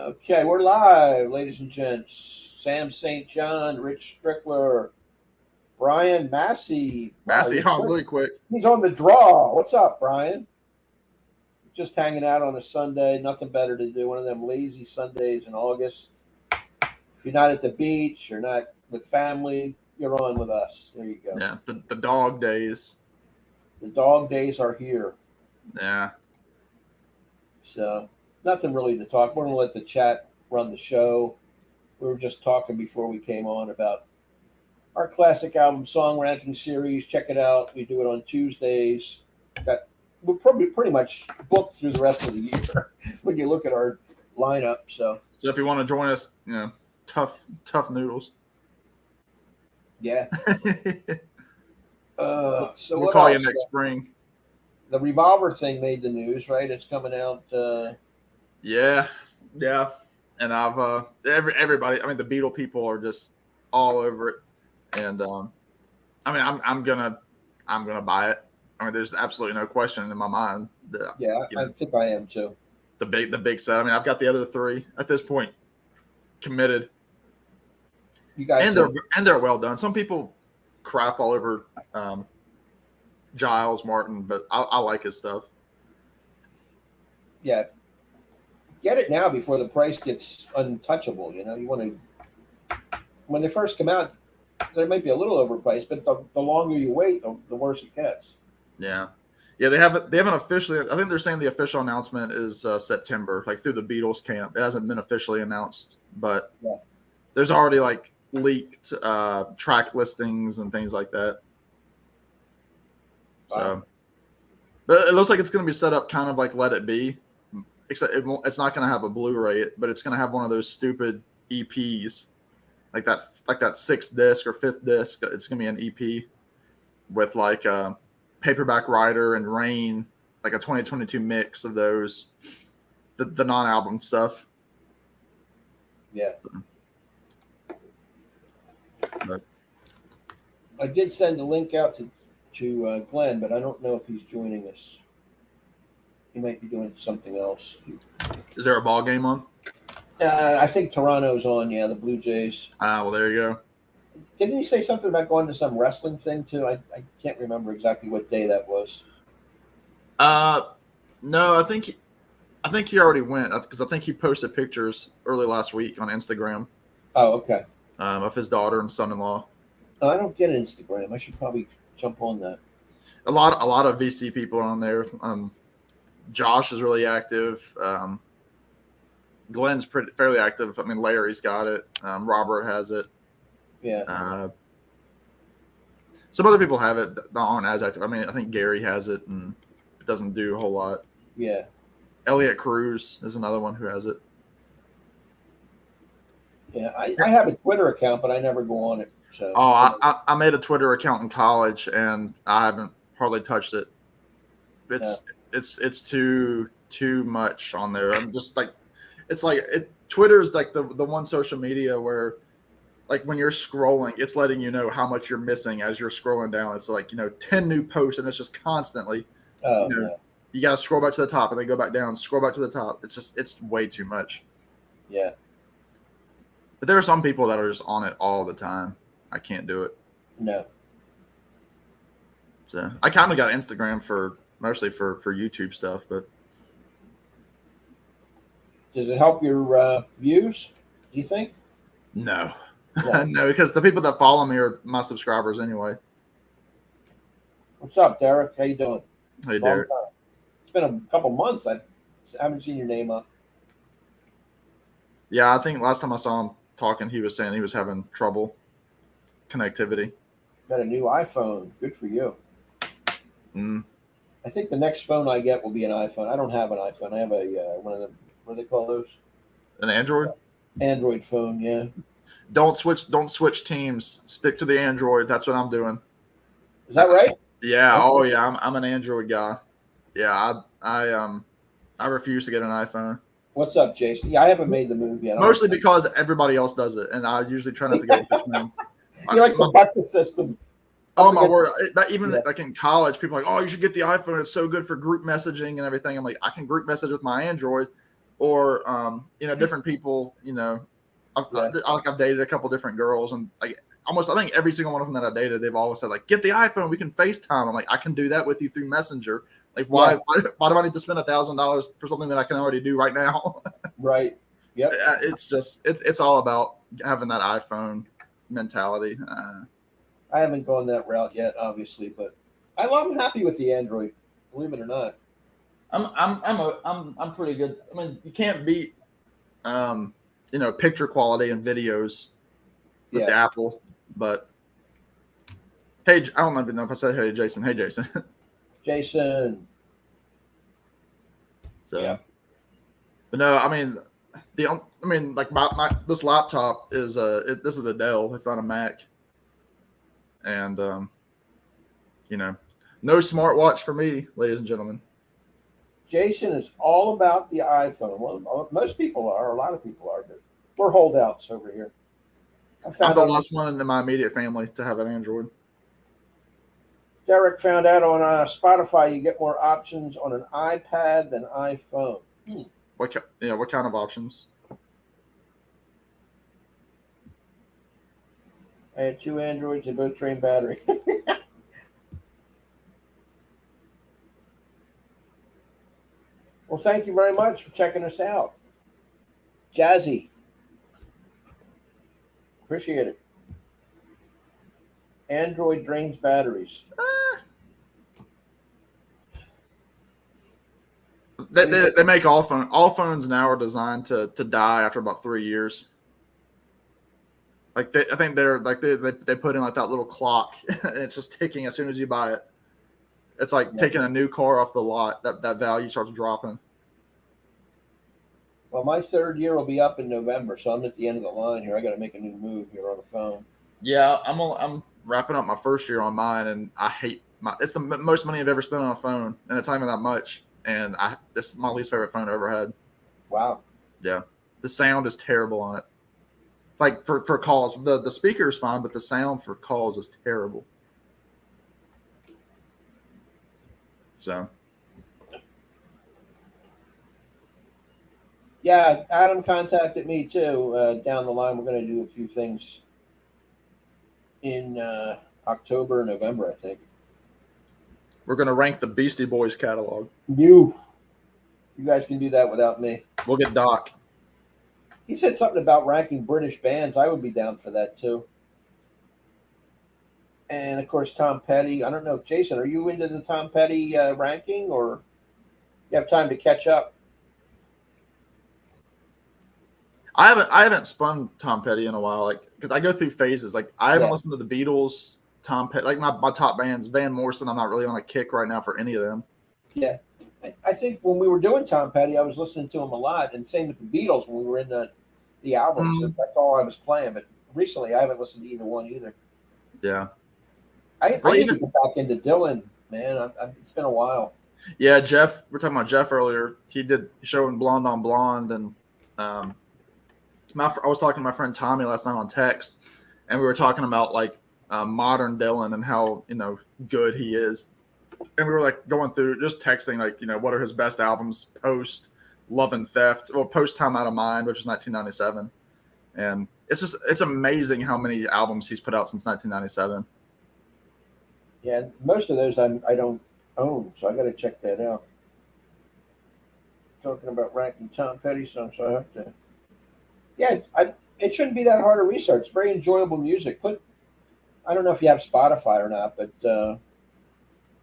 Okay, we're live, ladies and gents. Sam St. John, Rich Strickler, Brian Massey. Wow, Massey on really quick. he's on the draw. What's up, Brian? Just hanging out on a Sunday. Nothing better to do. One of them lazy Sundays in August. If you're not at the beach, you're not with family, you're on with us. There you go. Yeah, the dog days. The dog days are here. Yeah. So nothing really to talk. We're going to let the chat run the show. We were just talking before we came on about our classic album song ranking series. Check it out. We do it on Tuesdays. We're probably pretty much booked through the rest of the year when you look at our lineup. So if you want to join us, tough noodles. Yeah. So we'll call you next spring. The Revolver thing made the news, right? It's coming out. Yeah. And I've everybody. I mean, the Beatles people are just all over it, and I'm gonna buy it. I mean, there's absolutely no question in my mind that. Yeah, I think I am too. The big set. I mean, I've got the other three at this point committed. You guys and they're well done. Some people crap all over Giles Martin, but I like his stuff. Yeah. Get it now before the price gets untouchable. You want to. When they first come out, they might be a little overpriced, but the longer you wait, the worse it gets. Yeah. They haven't officially. I think they're saying the official announcement is September, like through the Beatles camp. It hasn't been officially announced, but there's already like leaked track listings and things like that. So, but it looks like it's going to be set up kind of like Let It Be, except it's not going to have a Blu-ray, but it's going to have one of those stupid EPs, like that sixth disc or fifth disc. It's going to be an EP with like Paperback Writer and Rain, like a 2022 mix of those, the non-album stuff. Yeah. But I did send a link out to Glen, but I don't know if he's joining us. He might be doing something else. Is there a ball game on? I think Toronto's on. Yeah, the Blue Jays. Well, there you go. Didn't he say something about going to some wrestling thing too? I can't remember exactly what day that was. No, I think he already went because I think he posted pictures early last week on Instagram. Oh, okay. Of his daughter and son-in-law. Oh, I don't get Instagram. I should probably jump on that. A lot of VC people are on there. Josh is really active. Glen's fairly active. I mean, Larry's got it. Robert has it. Yeah. Some other people have it that aren't as active. I mean, I think Gary has it and it doesn't do a whole lot. Yeah. Elliot Cruz is another one who has it. Yeah, I have a Twitter account, but I never go on it. So. Oh, I made a Twitter account in college, and I haven't hardly touched it. It's too much on there. I'm just like, Twitter is like the one social media where, like, when you're scrolling, it's letting you know how much you're missing as you're scrolling down. It's like 10 new posts, and it's just constantly. Oh, you got to scroll back to the top and then go back down, scroll back to the top. It's way too much. Yeah. But there are some people that are just on it all the time. I can't do it. No. So I kind of got Instagram mostly for YouTube stuff, but. Does it help your views, do you think? No. No, because the people that follow me are my subscribers anyway. What's up, Derek? How you doing? Hey, Derek. It's been a couple months. I haven't seen your name up. Yeah, I think last time I saw him talking, he was saying he was having trouble connectivity. Got a new iPhone. Good for you. I think the next phone I get will be an iPhone. I don't have an iPhone. I have a one of them. What do they call those? An Android? Android phone, yeah. Don't switch teams. Stick to the Android. That's what I'm doing. Is that right? Yeah. Okay. Oh yeah. I'm an Android guy. Yeah. I refuse to get an iPhone. What's up, Jason? Yeah, I haven't made the move yet. Mostly because everybody else does it, and I usually try not to go with the trends. You like to buck the system. Oh my word! Even like in college, people are like, "Oh, you should get the iPhone. It's so good for group messaging and everything." I'm like, I can group message with my Android. or different people. I've dated a couple different girls, and like almost I think every single one of them that I've dated, they've always said like, get the iPhone, we can FaceTime. I'm like, I can do that with you through Messenger. Like, why do I need to spend $1,000 for something that I can already do right now? Right. Yep. It's all about having that iPhone mentality. I haven't gone that route yet, obviously, but I'm happy with the Android. Believe it or not. I'm pretty good. I mean, you can't beat picture quality and videos with the Apple, but hey, I don't even know if I said hey Jason. Hey Jason. Jason. So yeah. But no, I mean like my this laptop is this is a Dell, it's not a Mac. And no smartwatch for me, ladies and gentlemen. Jason is all about the iPhone. Well, most people are, a lot of people are, but we're holdouts over here. I'm the last one in my immediate family to have an Android. Derek found out on Spotify you get more options on an iPad than iPhone. What kind of options? I had 2 Androids, they both drain battery. Well, thank you very much for checking us out. Jazzy. Appreciate it. Android drains batteries. They make all phones now are designed to die after about 3 years. Like I think they put in like that little clock. And it's just ticking as soon as you buy it. It's like taking a new car off the lot. That value starts dropping. Well, my 3rd year will be up in November, so I'm at the end of the line here. I got to make a new move here on the phone. Yeah, I'm wrapping up my 1st year on mine, and I hate it's the most money I've ever spent on a phone, and it's not even that much. And this is my least favorite phone I ever had. Wow. Yeah, the sound is terrible on it. Like for calls, the speaker is fine, but the sound for calls is terrible. So. Yeah, Adam contacted me too. Down the line, we're going to do a few things in October, November, I think. We're going to rank the Beastie Boys catalog. You guys can do that without me. We'll get Doc. He said something about ranking British bands. I would be down for that too. And of course, Tom Petty. I don't know, Jason, are you into the Tom Petty ranking, or you have time to catch up? I haven't spun Tom Petty in a while, like because I go through phases. Like I haven't listened to the Beatles, Tom Petty, like my top bands. Van Morrison, I'm not really on a kick right now for any of them. Yeah, I think when we were doing Tom Petty, I was listening to him a lot, and same with the Beatles when we were in the albums. That's all I was playing. But recently, I haven't listened to either one either. Yeah, I need to get back into Dylan, man. It's been a while. Yeah, Jeff. We're talking about Jeff earlier. He did showing Blonde on Blonde, and I was talking to my friend Tommy last night on text, and we were talking about like modern Dylan and how good he is, and we were like going through just texting like what are his best albums post Love and Theft, well post Time Out of Mind, which is 1997, and it's amazing how many albums he's put out since 1997. Yeah, most of those I don't own, so I got to check that out. Talking about ranking Tom Petty songs, so I have to. Yeah, it shouldn't be that hard to research. It's very enjoyable music. I don't know if you have Spotify or not, but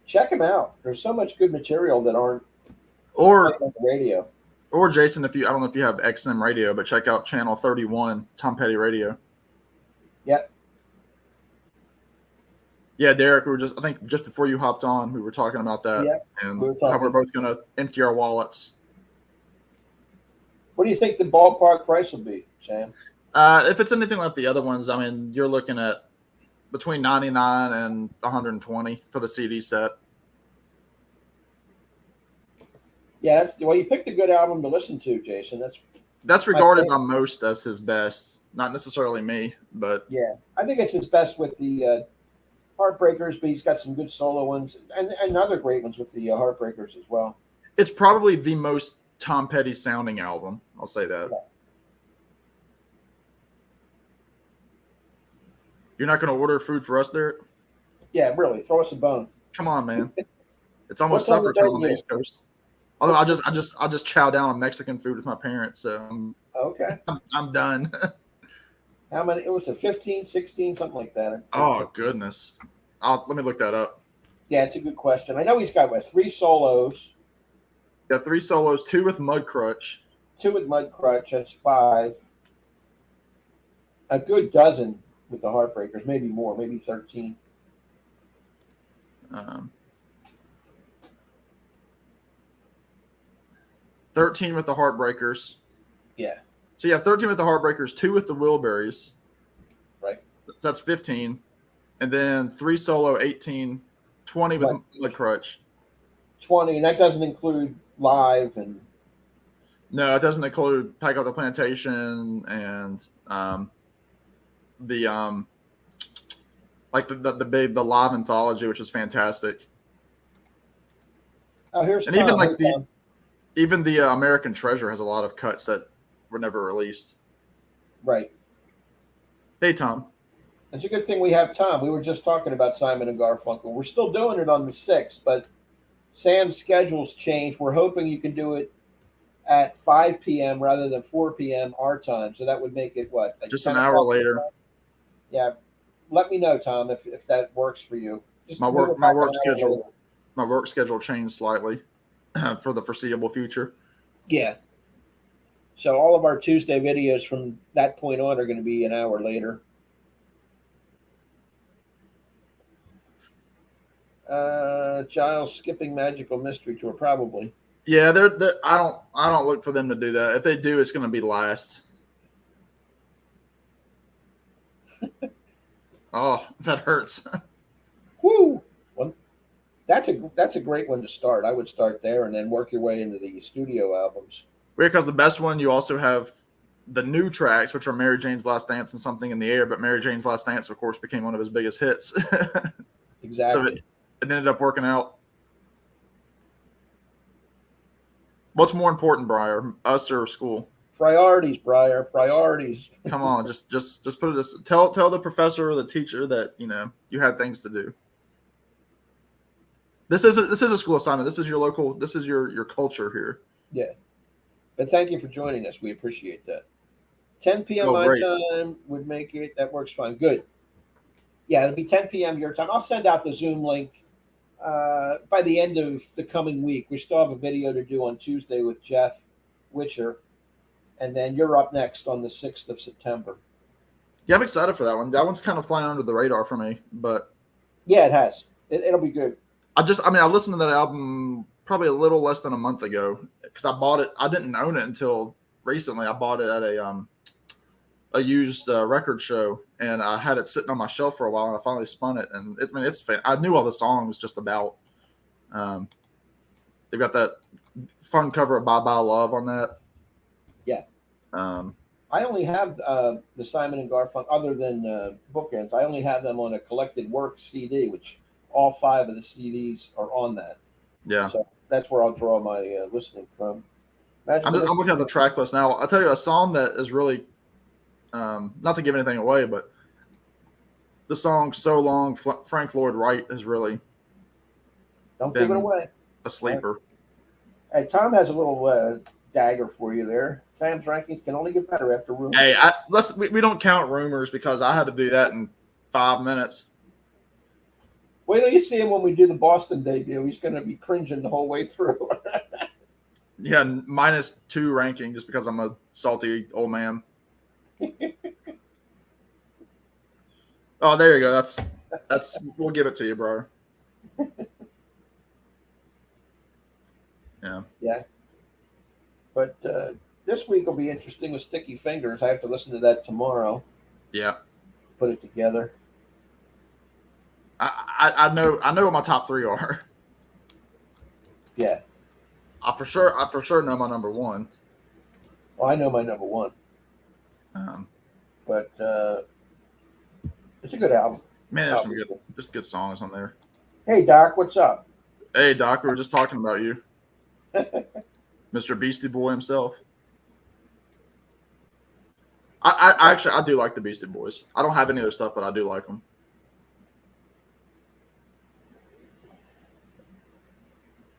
check them out. There's so much good material that aren't on the radio. Or Jason, I don't know if you have XM radio, but check out channel 31, Tom Petty Radio. Yep. Yeah, Derek, I think just before you hopped on, we were talking about that and how we're both going to empty our wallets. What do you think the ballpark price will be, Sam? If it's anything like the other ones, I mean, you're looking at between $99 and $120 for the CD set. Yeah, you picked a good album to listen to, Jason. That's regarded by most as his best. Not necessarily me, but yeah, I think it's his best with the Heartbreakers, but he's got some good solo ones and other great ones with the Heartbreakers as well. It's probably the most Tom Petty sounding album. I'll say that. Yeah. You're not going to order food for us there? Yeah, really. Throw us a bone. Come on, man. It's almost What's on supper the time on the menu? East Coast. Although I just chow down on Mexican food with my parents, so Okay. I'm done. How many? It was a 15, 16, something like that. Oh goodness. Let me look that up. Yeah, it's a good question. I know he's got 3 solos, Got 3 solos, 2 with Mud Crutch. 2 with Mud Crutch. That's 5. A good dozen with the Heartbreakers, maybe more, maybe 13. 13 with the Heartbreakers. Yeah. So you have 13 with the Heartbreakers, 2 with the Wilburys. Right. That's 15. And then 3 solo, 18, 20 with Mud Crutch. 20, and that doesn't include live and. No, it doesn't include Pack Out the Plantation and the live anthology, which is fantastic. Oh, here's and Tom. Even the American Treasure has a lot of cuts that were never released. Right. Hey, Tom. It's a good thing we have Tom. We were just talking about Simon and Garfunkel. We're still doing it on the 6th, but Sam's schedule's changed. We're hoping you can do it at 5 p.m. rather than 4 p.m. our time. So that would make it what? Like just an hour later. Yeah. Let me know, Tom, if that works for you. Just my work schedule changed slightly for the foreseeable future. Yeah. So all of our Tuesday videos from that point on are going to be an hour later. Giles skipping Magical Mystery Tour, probably. Yeah, I don't look for them to do that. If they do, it's going to be last. Oh, that hurts. Woo! Well, that's a great one to start. I would start there and then work your way into the studio albums. Because the best one, you also have the new tracks, which are Mary Jane's Last Dance and Something in the Air. But Mary Jane's Last Dance, of course, became one of his biggest hits. Exactly. So it ended up working out. What's more important, Briar, us or school? Priorities, Briar. Priorities. Come on, just put it. Tell the professor or the teacher that you have things to do. This is a school assignment. This is your local. This is your culture here. Yeah, but thank you for joining us. We appreciate that. 10 p.m. my time would make it. That works fine. Good. Yeah, it'll be 10 p.m. your time. I'll send out the Zoom link by the end of the coming week. We still have a video to do on Tuesday with Jeff Witcher, and then you're up next on the 6th of September. Yeah, I'm excited for that one. That one's kind of flying under the radar for me, but yeah, it has. It'll be good. I listened to that album probably a little less than a month ago because I bought it. I didn't own it until recently. I bought it at a used record show, and I had it sitting on my shelf for a while, and I finally spun it, and it's fan. I knew all the songs just about. They've got that fun cover of Bye Bye Love on that. Yeah. I only have the Simon and Garfunkel, other than Bookends. I only have them on a collected work CD, which all 5 of the CDs are on that. Yeah. So that's where I'll draw my listening from. I'm looking at the track list now. I'll tell you a song that is really, not to give anything away, but the song "So Long," Frank Lloyd Wright is really. Don't give it away. A sleeper. Hey, Tom has a little dagger for you there. Sam's rankings can only get better after rumors. Hey, we don't count rumors because I had to do that in 5 minutes. Wait till you see him when we do the Boston debut. He's going to be cringing the whole way through. Yeah, -2 ranking just because I'm a salty old man. Oh, there you go. That's. We'll give it to you, bro. Yeah. Yeah. But this week will be interesting with Sticky Fingers. I have to listen to that tomorrow. Yeah. Put it together. I know what my top 3 are. Yeah. I for sure know my number 1. Well, I know my number 1. But it's a good album. Man, there's some good songs on there. Hey, Doc, what's up? Hey, Doc, we were just talking about you. Mr. Beastie Boy himself. I actually I do like the Beastie Boys. I don't have any other stuff, but I do like them.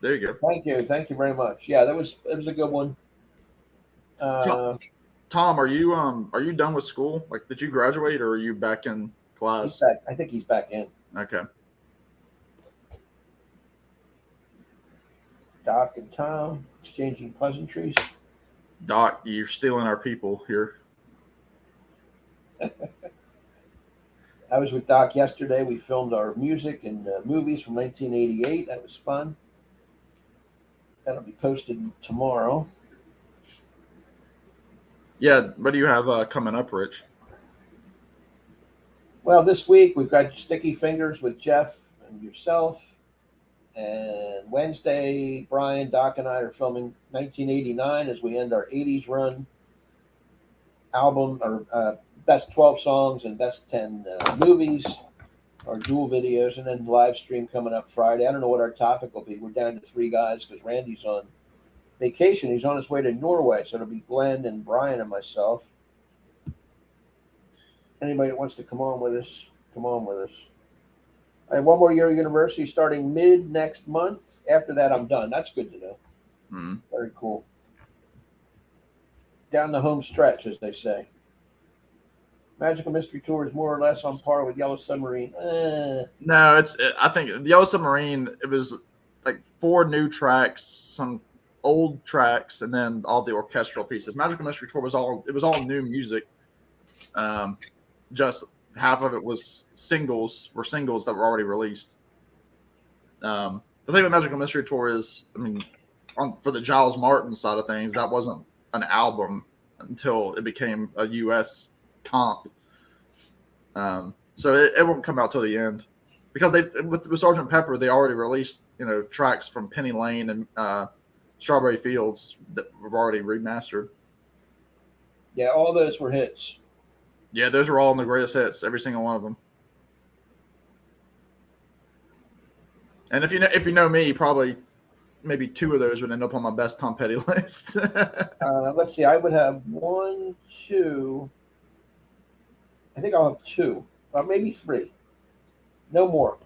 There you go. Thank you very much. Yeah, it was a good one. Tom, are you done with school? Like, did you graduate or are you back in class? He's back. I think he's back in. Okay. Doc and Tom exchanging pleasantries. Doc, you're stealing our people here. I was with Doc yesterday. We filmed our music and movies from 1988. That was fun. That'll be posted tomorrow. Yeah, what do you have coming up, Rich? Well, this week we've got Sticky Fingers with Jeff and yourself. And Wednesday, Brian, Doc, and I are filming 1989 as we end our 80s run album, or best 12 songs and best 10 movies, our dual videos, and then live stream coming up Friday. I don't know what our topic will be. We're down to 3 guys because Randy's on vacation. He's on his way to Norway, so it'll be Glen and Brian and myself. Anybody that wants to come on with us, come on with us. I have one more year of university starting mid next month. After that, I'm done. That's good to know. Mm-hmm. Very cool. Down the home stretch, as they say. Magical Mystery Tour is more or less on par with Yellow Submarine. No, I think the Yellow Submarine, it was like 4 new tracks, some old tracks, and then all the orchestral pieces. Magical Mystery Tour was all new music. Just half of it was singles that were already released. The thing with Magical Mystery Tour is, I mean, for the Giles Martin side of things, that wasn't an album until it became a U.S. comp. So it won't come out till the end, because with Sgt. Pepper, they already released tracks from Penny Lane and Strawberry Fields that were already remastered. Yeah, all those were hits. Yeah, those are all in the greatest hits, every single one of them. And if you know me, probably maybe 2 of those would end up on my best Tom Petty list. Let's see. I would have 1, 2. I think I'll have 2, or maybe 3. No more.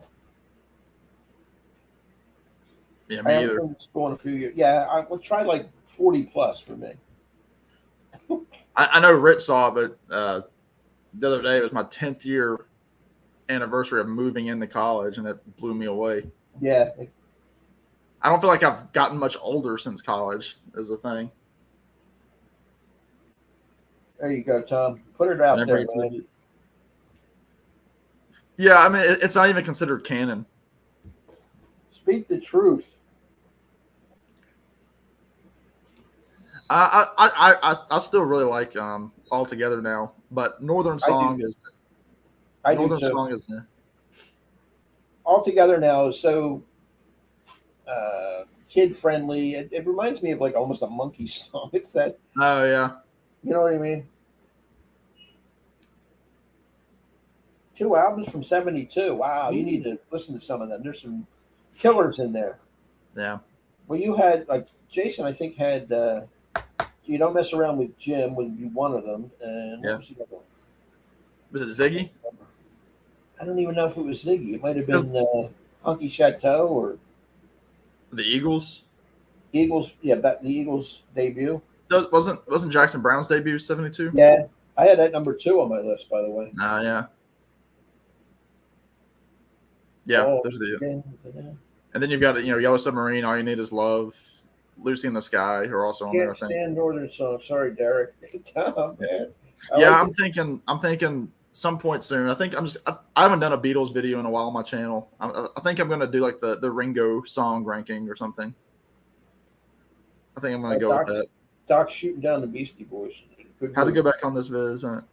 Yeah, me either. School in a few years. Yeah, I will try like 40 plus for me. I know Rich saw it, but the other day it was my 10th year anniversary of moving into college, and it blew me away. Yeah. I don't feel like I've gotten much older since college, is the thing. There you go, Tom. Put it out there, man. Yeah, I mean, it's not even considered canon. Speak the truth. I still really like All Together Now, but Northern Song is. Northern Song is. All Together Now is so kid friendly. It reminds me of like almost a Monkey song. It's that. Oh yeah. You know what I mean? 2 albums from '72. Wow, you need to listen to some of them. There's some killers in there. Yeah. Well, you had like Jason. I think had. You Don't Mess Around with Jim would be one of them. And what was the other one? Was it Ziggy? I don't even know if it was Ziggy. It might have been Hunky Chateau or the Eagles. Eagles, yeah, the Eagles debut. Wasn't Jackson Brown's debut '72? Yeah, I had that number 2 on my list, by the way. Yeah. Yeah, those are the. And then you've got Yellow Submarine, All You Need Is Love, Lucy in the Sky, who are also on there. Can't stand Northern Song. Sorry, Derek. Tom, man. I'm thinking some point soon. I think I haven't done a Beatles video in a while on my channel. I think I'm gonna do like the Ringo song ranking or something. I think I'm gonna go with that. Doc shooting down the Beastie Boys. How to go back on this vid, isn't it?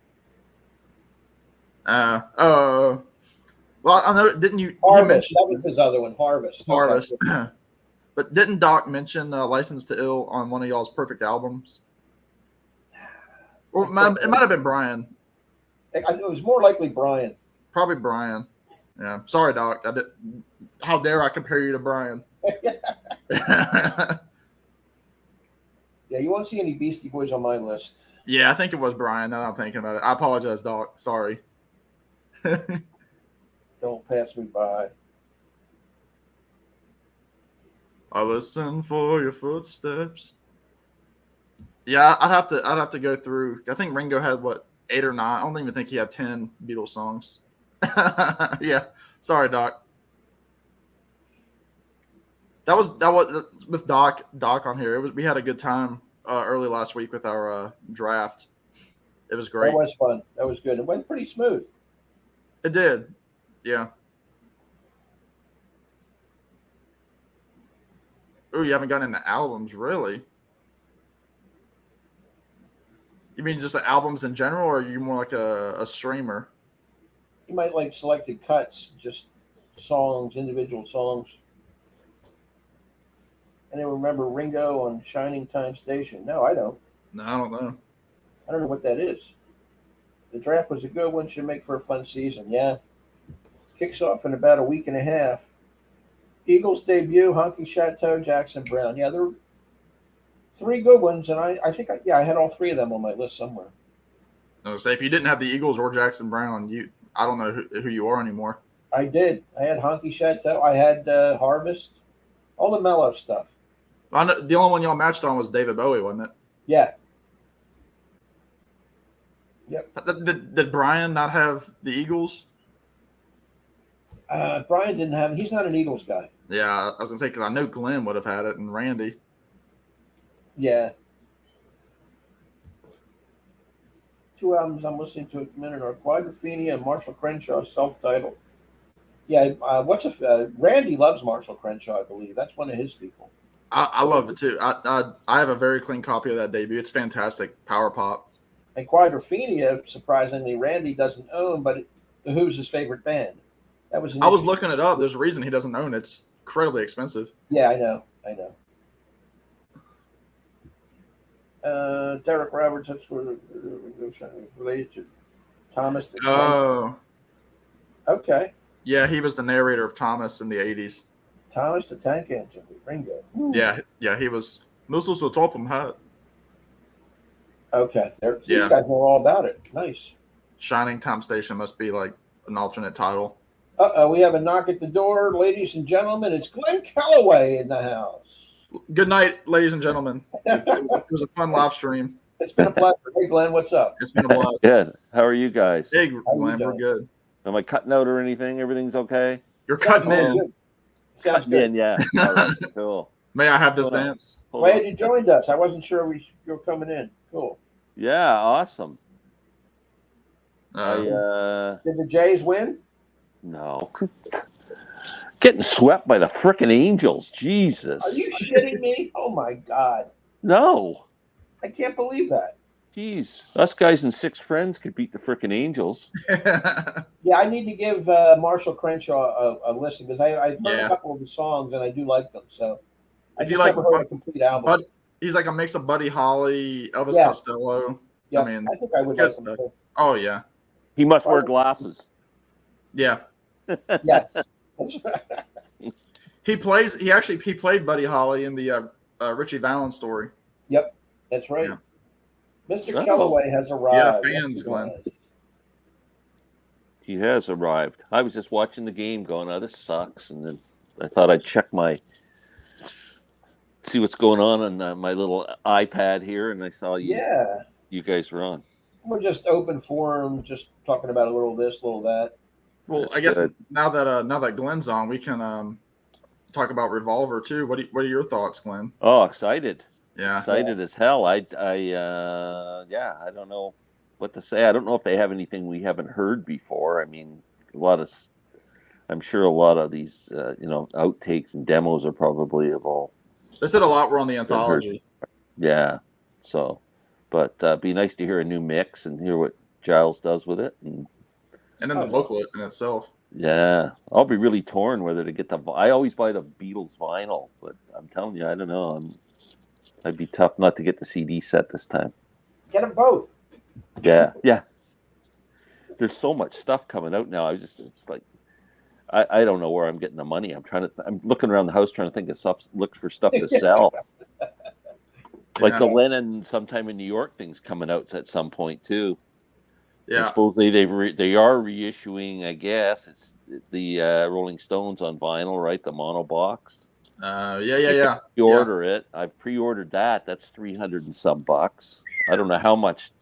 Well, I know. Didn't you? Harvest. That was his other one. Harvest. But didn't Doc mention License to Ill on one of y'all's perfect albums? Or it might have been Brian. It was more likely Brian. Probably Brian. Yeah. Sorry, Doc. How dare I compare you to Brian? Yeah, you won't see any Beastie Boys on my list. Yeah, I think it was Brian. Now that I'm thinking about it. I apologize, Doc. Sorry. Don't pass me by. I listen for your footsteps. Yeah, I'd have to go through. I think Ringo had what 8 or 9. I don't even think he had 10 Beatles songs. Yeah, sorry, Doc. That was with Doc on here. We had a good time early last week with our draft. It was great. That was fun. That was good. It went pretty smooth. It did. Yeah. Oh, you haven't gotten into albums, really? You mean just the albums in general, or are you more like a streamer? You might like selected cuts, just songs, individual songs. And then remember Ringo on Shining Time Station. No, I don't. No, I don't know. I don't know what that is. The draft was a good one. Should make for a fun season. Yeah. Kicks off in about a week and a half. Eagles debut, Honky Chateau, Jackson Brown. Yeah, there were 3 good ones, and I think I had all 3 of them on my list somewhere. I was say if you didn't have the Eagles or Jackson Brown, I don't know who you are anymore. I did. I had Honky Chateau. I had Harvest. All the mellow stuff. I know, the only one y'all matched on was David Bowie, wasn't it? Yeah. Yep. Did Brian not have the Eagles? Brian didn't have. He's not an Eagles guy. Yeah, I was gonna say because I know Glen would have had it and Randy. Yeah. 2 albums I'm listening to at the minute are Quadrophenia and Marshall Crenshaw, self-titled. Yeah, Randy loves Marshall Crenshaw, I believe. That's one of his people. I love it too. I have a very clean copy of that debut. It's fantastic, power pop. And Quadrophenia, surprisingly, Randy doesn't own, but the Who's his favorite band. That was. I was looking it up. There's a reason he doesn't own it. It's incredibly expensive. Yeah, I know. Derek Roberts, that's related to Thomas the Tank. Oh. Okay. Yeah, he was the narrator of Thomas in the 80s. Thomas the Tank Engine, Ringo. Ooh. Yeah, he was. This was the top of my hat. Okay, these guys know all about it. Nice. Shining Time Station must be like an alternate title. We have a knock at the door, ladies and gentlemen. It's Glen Calloway in the house. Good night, ladies and gentlemen. It was a fun live stream. It's been a pleasure. Hey, Glenn, what's up? It's been a blast. Good. How are you guys? Hey, Glenn, we're good. Am I cutting out or anything? Everything's okay? You're cutting in. Good. Sounds Cutting good. in, yeah. All right, cool. May I have this dance? Glad you joined us. I wasn't sure you were coming in. Cool. Yeah, awesome. Did the Jays win? No. Getting swept by the frickin' Angels. Jesus. Are you shitting me? Oh, my God. No. I can't believe that. Jeez. Us guys and 6 friends could beat the frickin' Angels. Yeah, I need to give Marshall Crenshaw a listen because I've heard a couple of the songs and I do like them. So I just never heard a complete album. He's like a mix of Buddy Holly, Elvis Costello. Yeah, I mean, I think I would like him too. Oh, yeah. He must wear glasses. Yeah. Yes. He played Buddy Holly in the Richie Valens story. Yep, that's right. Yeah. Mr. Calloway has arrived. Yeah, fans, Glenn. He has arrived. I was just watching the game going, oh, this sucks. And then I thought I'd see what's going on my little iPad here. And I saw you guys were on. We're just open forum, just talking about a little this, a little that. Well, That's I guess good. now that Glenn's on, we can talk about Revolver too. What are your thoughts, Glenn? Oh, excited. Yeah. Excited as hell. I don't know what to say. I don't know if they have anything we haven't heard before. I mean, I'm sure a lot of these, outtakes and demos are probably of all. They said a lot were on the anthology. Yeah. So, but be nice to hear a new mix and hear what Giles does with it. And then the booklet in itself. Yeah. I'll be really torn whether to get I always buy the Beatles vinyl, but I'm telling you, I don't know. I'd be tough not to get the CD set this time. Get them both. Yeah. There's so much stuff coming out now. It's like, I don't know where I'm getting the money. I'm looking around the house trying to think of stuff, look for stuff to sell. Like the Lennon Sometime in New York thing's coming out at some point too. Yeah. And supposedly they are reissuing. I guess it's the Rolling Stones on vinyl, right? The mono box. Yeah. You order it. I've pre-ordered that. That's $300 and some bucks. I don't know how much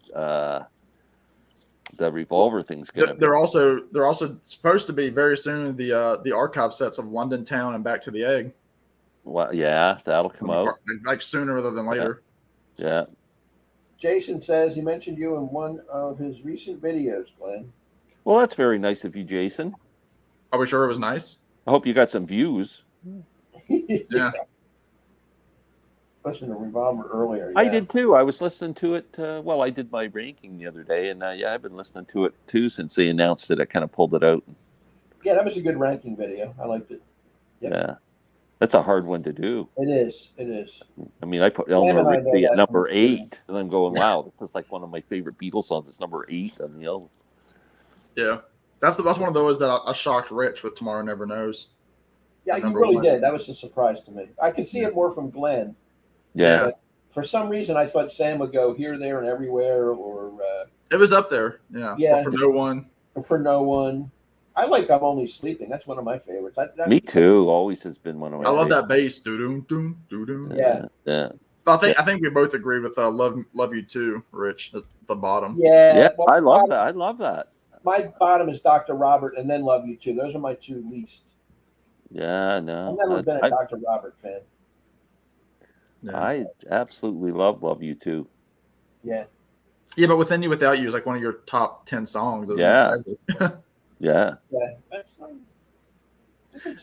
the Revolver thing's gonna be. They're also supposed to be very soon the archive sets of London Town and Back to the Egg. Well, yeah, that'll come out like sooner rather than later. Yeah. Jason says he mentioned you in one of his recent videos, Glenn. Well, that's very nice of you, Jason. Are we sure it was nice? I hope you got some views. Yeah. Listened to Revolver earlier. I did too. I was listening to it. Well, I did my ranking the other day, and I've been listening to it too since they announced it. I kind of pulled it out. Yeah, that was a good ranking video. I liked it. Yep. Yeah, that's a hard one to do. It is. It is. I mean, I put Eleanor Rigby at number 8, and I'm going, wow, this is like one of my favorite Beatles songs. It's number 8 on the album. Yeah, that's one of those that I shocked Rich with Tomorrow Never Knows. Yeah, you really did. That was a surprise to me. I could see it more from Glenn. Yeah. But for some reason, I thought Sam would go here, there, and everywhere, or it was up there. Yeah. Yeah. Or For No One. For No One. I like I'm Only Sleeping. That's one of my favorites. Me too. Always has been one of my. I love that bass. Doo-doom, doo-doom. Yeah. But I think we both agree with Love You Too, Rich, at the bottom. Yeah. Well, I love that. I love that. My bottom is Dr. Robert, and then Love You Too. Those are my two least. Yeah, no. I've never been a Dr. Robert fan. Yeah. I absolutely love You Too. Yeah. Yeah, but Within You, Without You is like one of your top 10 songs. Yeah. Yeah.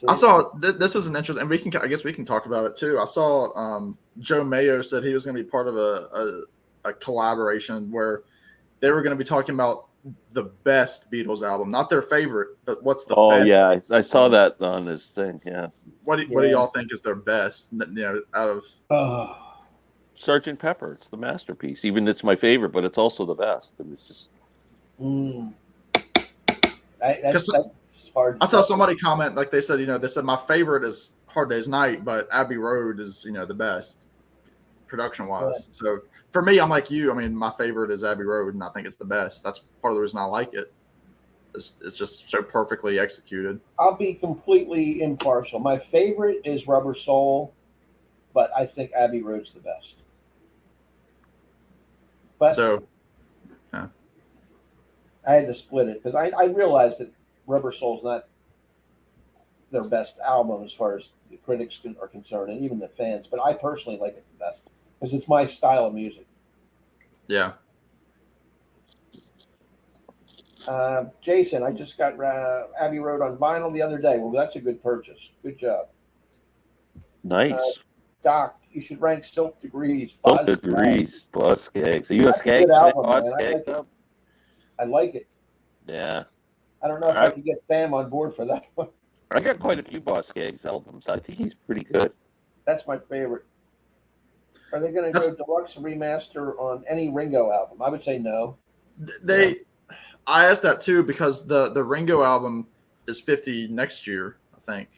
I saw this is an interesting, and I guess we can talk about it too. I saw Joe Mayo said he was going to be part of a collaboration where they were going to be talking about the best Beatles album, not their favorite, but what's the best. Oh yeah, I saw that on his thing. Yeah. What do y'all think is their best? Out of Sgt. Pepper. It's the masterpiece. Even it's my favorite, but it's also the best. It was just. That's hard. I saw somebody comment, like they said, they said my favorite is Hard Day's Night, but Abbey Road is, the best production wise. Yeah. So for me, I'm like you. I mean, my favorite is Abbey Road, and I think it's the best. That's part of the reason I like it. It's just so perfectly executed. I'll be completely impartial. My favorite is Rubber Soul, but I think Abbey Road's the best. But yeah. I had to split it because I realized that Rubber Soul's not their best album as far as the critics are concerned, and even the fans. But I personally like it the best because it's my style of music. Yeah. Jason, I just got Abbey Road on vinyl the other day. Well, that's a good purchase. Good job. Nice. Doc, you should rank Silk Degrees. Silk Degrees. Buzz Skaggs. Are you a Skaggs? I like it. Yeah. I don't know if I could get Sam on board for that one. I got quite a few Boss Skaggs albums. I think he's pretty good. That's my favorite. Are they going to go deluxe remaster on any Ringo album? I would say no. I asked that too because the Ringo album is 50 next year, I think,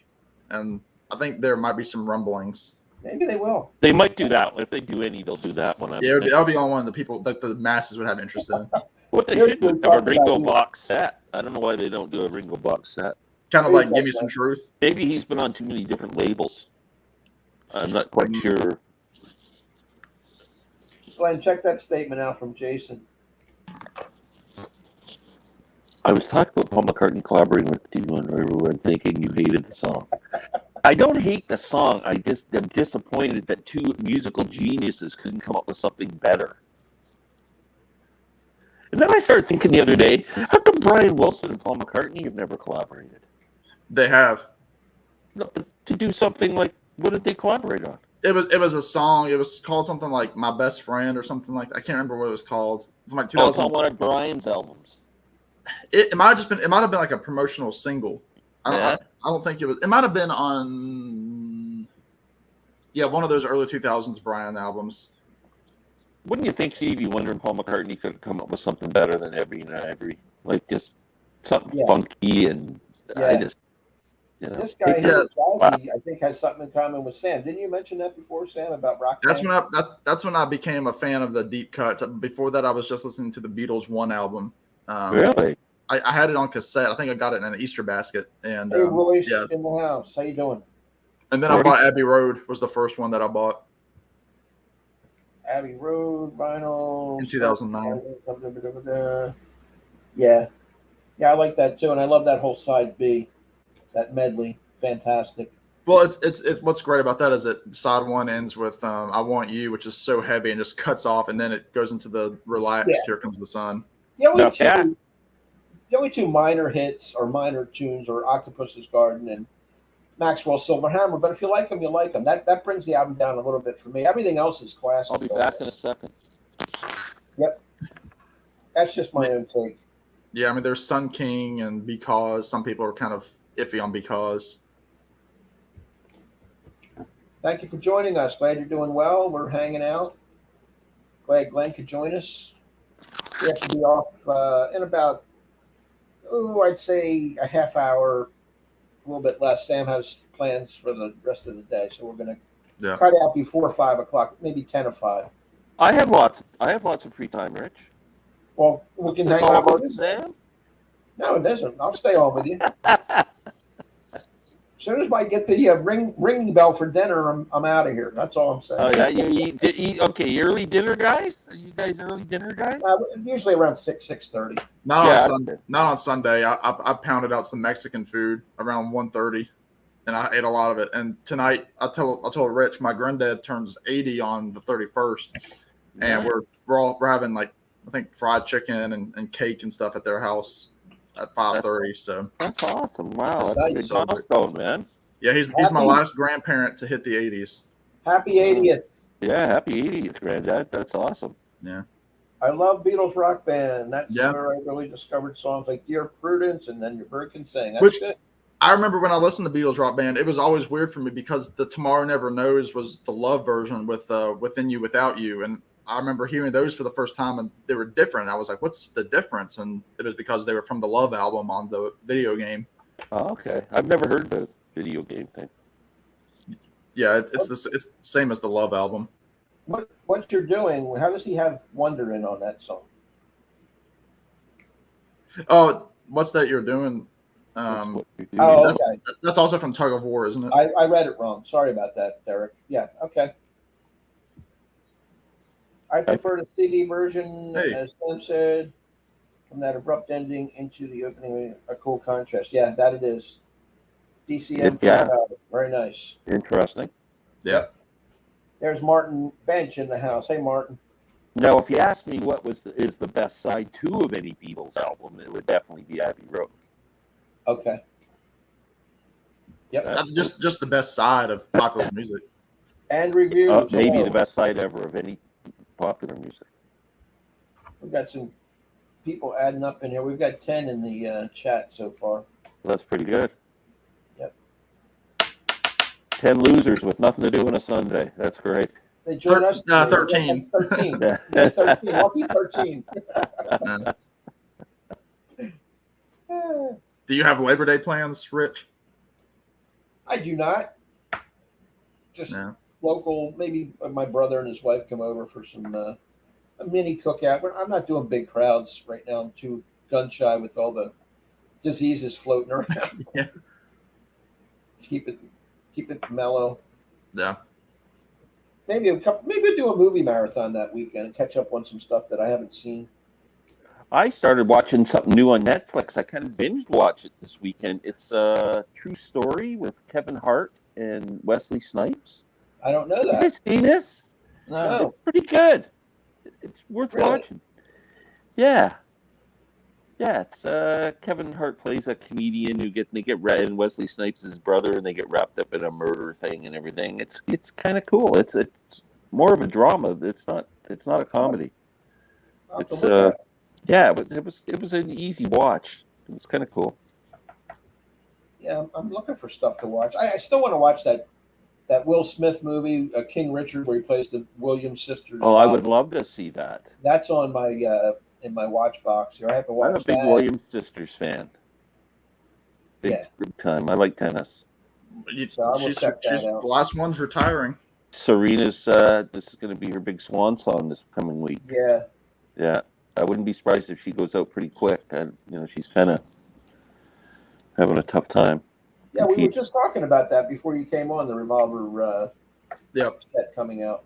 and I think there might be some rumblings. Maybe they will. They might do that one. If they do any, they'll do that one. That'll be on one of the people that the masses would have interest in. What they should do a Ringo box set. I don't know why they don't do a Ringo box set. Kind of like Give Me Some Truth. Maybe he's been on too many different labels. I'm not quite sure. Glenn, check that statement out from Jason. I was talking about Paul McCartney collaborating with you on River and thinking you hated the song. I don't hate the song. I'm disappointed that two musical geniuses couldn't come up with something better. And then I started thinking the other day, how come Brian Wilson and Paul McCartney have never collaborated? They have. No, to do something like, what did they collaborate on? It was a song. It was called something like My Best Friend or something like that. I can't remember what it was called. From like 2000. It's on one of Brian's albums. It might have been like a promotional single. I don't think it was. It might have been on one of those early 2000s Brian albums. Wouldn't you think Stevie Wonder and Paul McCartney could come up with something better than Every and Ivory? Like just something funky and You know, This guy Yeah. here, Jazzy, I think has something in common with Sam. Didn't you mention that before, Sam, about rock That's band? that's when I became a fan of the deep cuts. Before that, I was just listening to the Beatles one album. really? I had it on cassette. I think I got it in an Easter basket. And Hey, Royce yeah, in the house. How you doing? and then I bought Abbey Road was the first one that I bought Abbey Road, vinyl. in 2009. Yeah. Yeah, I like that too. And I love that whole side B, that medley. Fantastic. Well, it's what's great about that is that side one ends with "I Want You," which is so heavy and just cuts off, and then it goes into the relaxed. Yeah. Here Comes the Sun. The only, No, two, yeah. the only two minor hits or minor tunes are Octopus's Garden and Maxwell Silver Hammer. But if you like them, you like them. That brings the album down a little bit for me. Everything else is classic. I'll be back in a second. Yep. That's just my own take. Yeah, I mean, there's Sun King and Because. Some people are kind of iffy on Because. Thank you for joining us. Glad you're doing well. We're hanging out. Glad Glen could join us. We have to be off in about, I'd say a half hour, a little bit less. Sam has plans for the rest of the day, so we're going to cut out before 5 o'clock, maybe 10 or 5. I have lots of free time, Rich. Well, we can hang All out about with you. Sam? No, it doesn't. I'll stay on with you. As soon as I get the ringing bell for dinner, I'm out of here. That's all I'm saying. Oh yeah, you eat okay. Early dinner guys? Are you guys early dinner guys? Usually around 6:30. Not on Sunday. I pounded out some Mexican food around 1:30, and I ate a lot of it. And tonight, I told Rich my granddad turns 80 on the 31st, and we're having like I think fried chicken and cake and stuff at their house at 5:30. So that's awesome. Wow, That's that's a good milestone, man. yeah, he's my last grandparent to hit the 80s. Happy 80th. Yeah, happy 80th, granddad. That's awesome. Yeah. I love Beatles Rock Band. That's where I really discovered songs like Dear Prudence and then Your Bird Can Sing. That's good. I remember when I listened to Beatles Rock Band, it was always weird for me because the Tomorrow Never Knows was the love version with Within You, Without You. And I remember hearing those for the first time and they were different. I was like, what's the difference? And it was because they were from the Love album on the video game. Oh, okay. I've never heard the video game thing. Yeah, it's the same as the Love album. What you're doing, how does he have Wonder in on that song? Oh, what's that you're doing? Okay. That's also from Tug of War, isn't it? I read it wrong. Sorry about that, Derek. Yeah, okay. I prefer the CD version, as Sam said, from that abrupt ending into the opening, a cool contrast. Yeah, that it is. DCM. Yeah. Very nice. Interesting. Yeah. There's Martin Bench in the house. Hey, Martin. Now, if you ask me what is the best side 2 of any Beatles album, it would definitely be Abbey Road. Okay. Yep. Just the best side of popular music. And reviews. Maybe the best side ever of any popular music. We've got some people adding up in here. We've got 10 in the chat so far. That's pretty good. Yep. 10 losers with nothing to do on a Sunday. That's great. They join us. 13. That's 13. Yeah, 13. Lucky 13. Do you have Labor Day plans, Rich? I do not. Just local. Maybe my brother and his wife come over for some a mini cookout. I'm not doing big crowds right now. I'm too gun shy with all the diseases floating around. Yeah. Just keep it mellow. Yeah. Maybe do a movie marathon that weekend and catch up on some stuff that I haven't seen. I started watching something new on Netflix. I kind of binge watched it this weekend. It's a True Story with Kevin Hart and Wesley Snipes. I don't know that. Have you seen this? No. It's pretty good. It's worth watching. Yeah. Yeah, it's Kevin Hart plays a comedian and Wesley Snipes is his brother, and they get wrapped up in a murder thing and everything. It's kind of cool. It's more of a drama. It's not a comedy. Yeah, it was an easy watch. It was kind of cool. Yeah, I'm looking for stuff to watch. I still want to watch that Will Smith movie, King Richard, where he plays the Williams sisters. Oh, I would love to see that. That's on my in my watch box here. I have to watch. I'm a big Williams sisters fan. big time. I like tennis. So I will check that out. The last one's retiring. Serena's this is going to be her big swan song this coming week. Yeah. I wouldn't be surprised if she goes out pretty quick. She's kind of having a tough time. Yeah, we were just talking about that before you came on, the Revolver set coming out.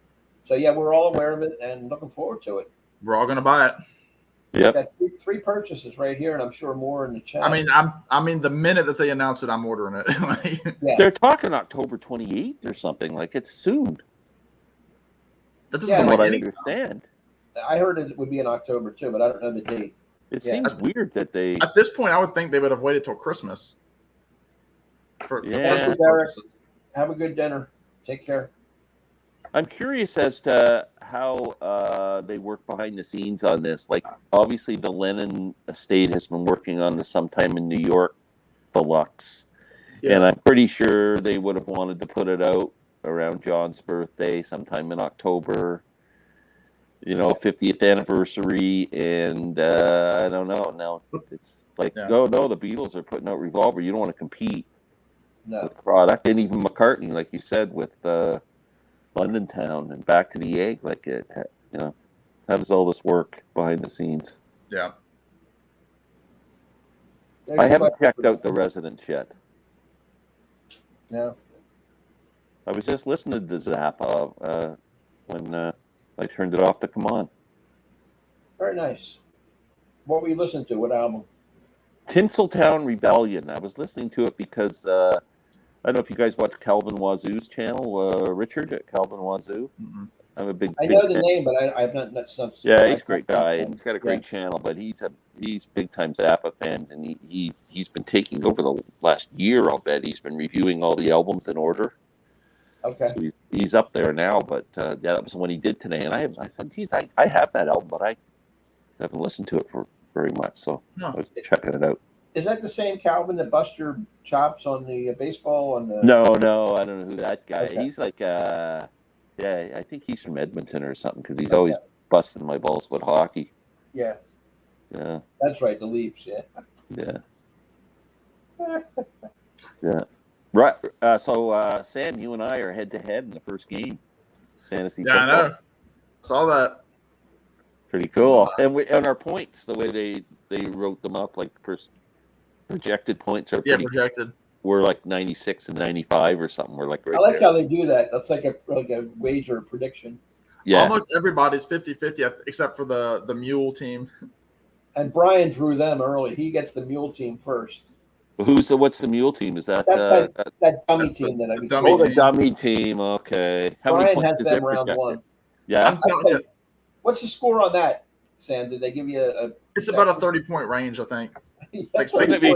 So yeah, we're all aware of it and looking forward to it. We're all gonna buy it. Yep. Got three purchases right here, and I'm sure more in the chat. I mean, the minute that they announce it, I'm ordering it. They're talking October 28th or something. Like it's soon. That doesn't what I understand. I heard it would be in October too, but I don't know the date. It seems weird that they. At this point, I would think they would have waited till Christmas. Derek, have a good dinner. Take care. I'm curious as to how they work behind the scenes on this. Like, obviously, the Lennon estate has been working on this sometime in New York, Deluxe. Yeah. And I'm pretty sure they would have wanted to put it out around John's birthday, sometime in October. 50th anniversary. And I don't know. Now, it's like, no, the Beatles are putting out Revolver. You don't want to compete with product. And even McCartney, like you said, with London Town and Back to the Egg, like how does all this work behind the scenes? Yeah. I haven't checked out The Residents yet. No. I was just listening to Zappa when I turned it off to come on. Very nice. What were you listening to? What album? Tinseltown Rebellion. I was listening to it because I don't know if you guys watch Calvin Wazoo's channel, Richard at Calvin Wazoo. Mm-hmm. I'm a big. I know the name, but I've not met since. Yeah, he's a great guy, and he's got a great channel. But he's big time Zappa fan, and he's been taking over the last year. I'll bet he's been reviewing all the albums in order. Okay. So he's up there now, but that was when he did today, and I said, geez, I have that album, but I haven't listened to it for very much, so I was checking it out. Is that the same Calvin that bust your chops on the baseball? No, I don't know who that guy. Okay. He's like, I think he's from Edmonton or something because he's always busting my balls with hockey. Yeah. Yeah. That's right, the Leafs. Yeah. Yeah. Yeah. Right. So, Sam, you and I are head to head in the first game. Fantasy football. I know. Saw that. Pretty cool. And our points, the way they wrote them up, like projected points are pretty projected. We're like 96 and 95 or something. We're like I like how they do that. That's like a wager prediction. Yeah. Almost everybody's 50-50 except for the Mule team. And Brian drew them early. He gets the Mule team first. What's the Mule team? Is that that dummy team that I was the dummy team? Okay. How Brian has them round one. Yeah. What's the score on that, Sam? Did they give you a? It's about a 30-point range, I think. Like 60.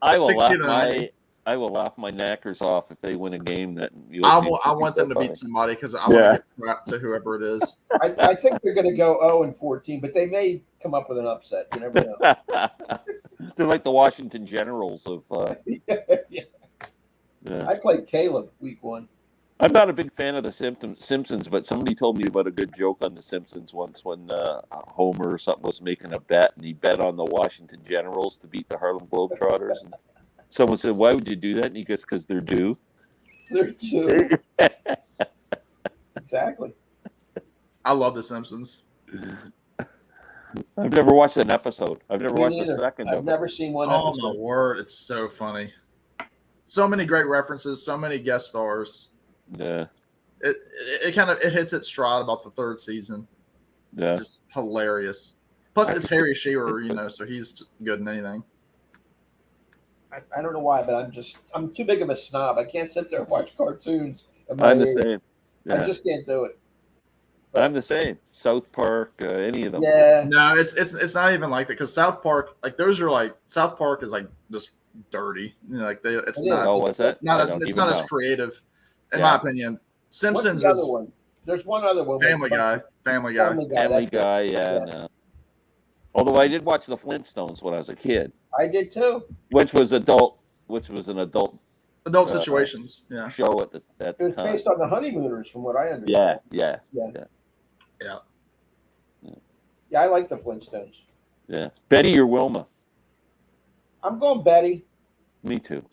I will laugh my knackers off if they win a game that. I want them to beat somebody because I want to get crap to whoever it is. I think they're going to go 0-14, but they may come up with an upset. You never know. They're like the Washington Generals of. Yeah. I played Caleb week 1. I'm not a big fan of the Simpsons, but somebody told me about a good joke on the Simpsons once when Homer or something was making a bet, and he bet on the Washington Generals to beat the Harlem Globetrotters. And someone said, "Why would you do that?" And he goes, "Because they're due." They're due. Exactly. I love the Simpsons. I've never watched an episode. I've never watched a second. I've never seen one episode. Oh my word, it's so funny. So many great references, so many guest stars. Yeah. It kind of hits its stride about the 3rd season. Yeah. Just hilarious. Plus it's Harry Shearer, so he's good in anything. I don't know why, but I'm too big of a snob. I can't sit there and watch cartoons. I'm the same. Yeah. I just can't do it. I'm the same. South Park, any of them. Yeah. No, it's not even like that because South Park, like those are like South Park is like just dirty. It's not. Oh, what's that? It's not as creative, in my opinion. Simpsons What's the other one? There's one other one. Family Guy. Family Guy. Yeah. No. Although I did watch the Flintstones when I was a kid. I did too. Which was an adult situations. Yeah. Show at that It was time. based on the Honeymooners, from what I understand. Yeah. Yeah, I like the Flintstones. Yeah. Betty or Wilma? I'm going Betty. Me too.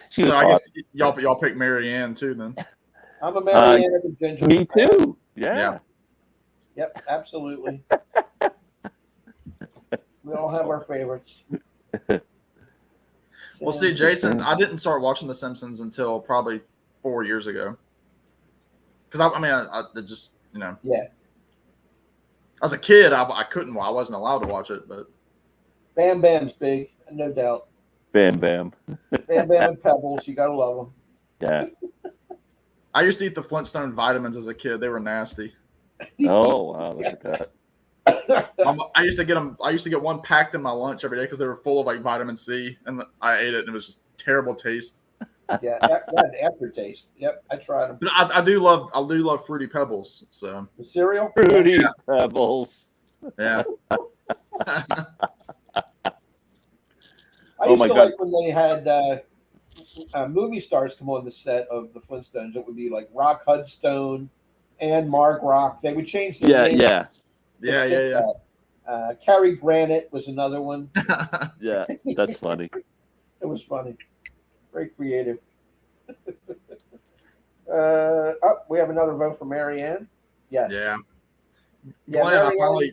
She was So I hot. guess y'all pick Mary Ann too then. I'm a Marianne of the Ginger. Me too. Yeah. Yep, absolutely. We all have our favorites. Well, see, Jason, I didn't start watching The Simpsons until probably 4 years ago. Because I just, Yeah. As a kid, I couldn't. Well, I wasn't allowed to watch it, but Bam Bam's big, no doubt. Bam Bam. Bam Bam and Pebbles, you gotta love them. Yeah. I used to eat the Flintstone vitamins as a kid. They were nasty. Oh wow, look at that. I used to get them. I used to get one packed in my lunch every day because they were full of like vitamin C, and I ate it, and it was just terrible taste. Yeah, that had aftertaste. Yep, I tried them. But I do love Fruity Pebbles. So The cereal? Fruity Pebbles. yeah. I used to like when they had movie stars come on the set of the Flintstones. It would be like Rock Hudstone and Mark Rock. They would change their name. Yeah. Cary Granite was another one. Yeah, that's funny. It was funny. Very creative. We have another vote for Marianne. Yes. Yeah. Yeah, Glenn,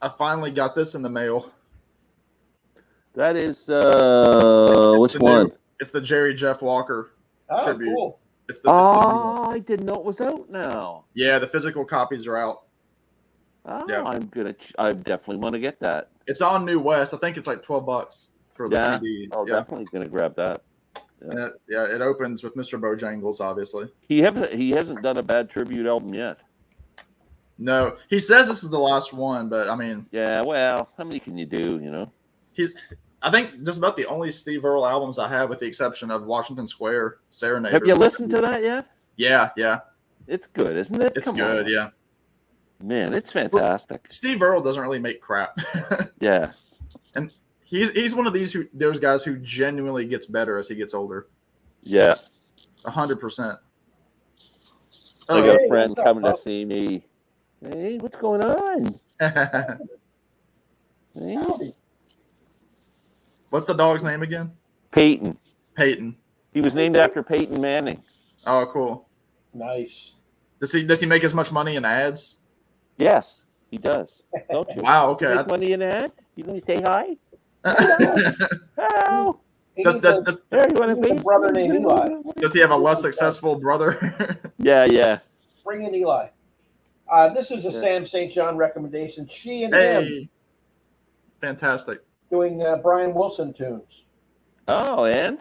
I finally got this in the mail. That is which one? It's the Jerry Jeff Walker tribute. Cool. It's the I didn't know it was out now. Yeah, the physical copies are out. Oh, yeah. I definitely want to get that. It's on New West. I think it's like $12 for the CD. Oh, definitely gonna grab that. Yeah. It opens with Mr. Bojangles, obviously. He hasn't done a bad tribute album yet. No, he says this is the last one, but I mean, yeah. Well, how many can you do? I think just about the only Steve Earle albums I have, with the exception of Washington Square Serenade. Have you listened to that yet? Yeah. It's good, isn't it? It's good, yeah. Man, it's fantastic. Steve Earle doesn't really make crap. Yeah. And he's one of those guys who genuinely gets better as he gets older. Yeah. 100%. I got a friend coming to see me. Hey, what's going on? Hey. What's the dog's name again? Peyton. He was named after Peyton Manning. Oh, cool. Nice. Does he make as much money in ads? Yes, he does. Don't you? Wow. Okay. You make money in ads? You want to say hi? Hello. He needs a brother named Eli. Does he have a less successful brother? Yeah. Bring in Eli. This is a Sam St. John recommendation. She and him. Fantastic. Doing Brian Wilson tunes. Oh, and?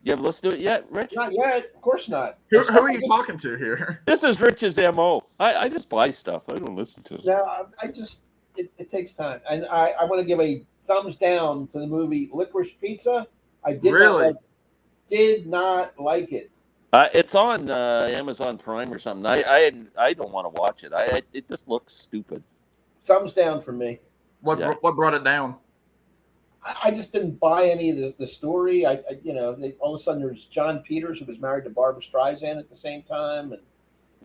You haven't listened to it yet, Rich? Not yet. Of course not. Who are you talking to here? This is Rich's MO. I just buy stuff. I don't listen to it. No, it takes time. And I want to give a thumbs down to the movie Licorice Pizza. I did not like it. It's on Amazon Prime or something. I don't want to watch it. It just looks stupid. Thumbs down for me. What brought it down? I just didn't buy any of the story. All of a sudden there's John Peters, who was married to Barbara Streisand at the same time, and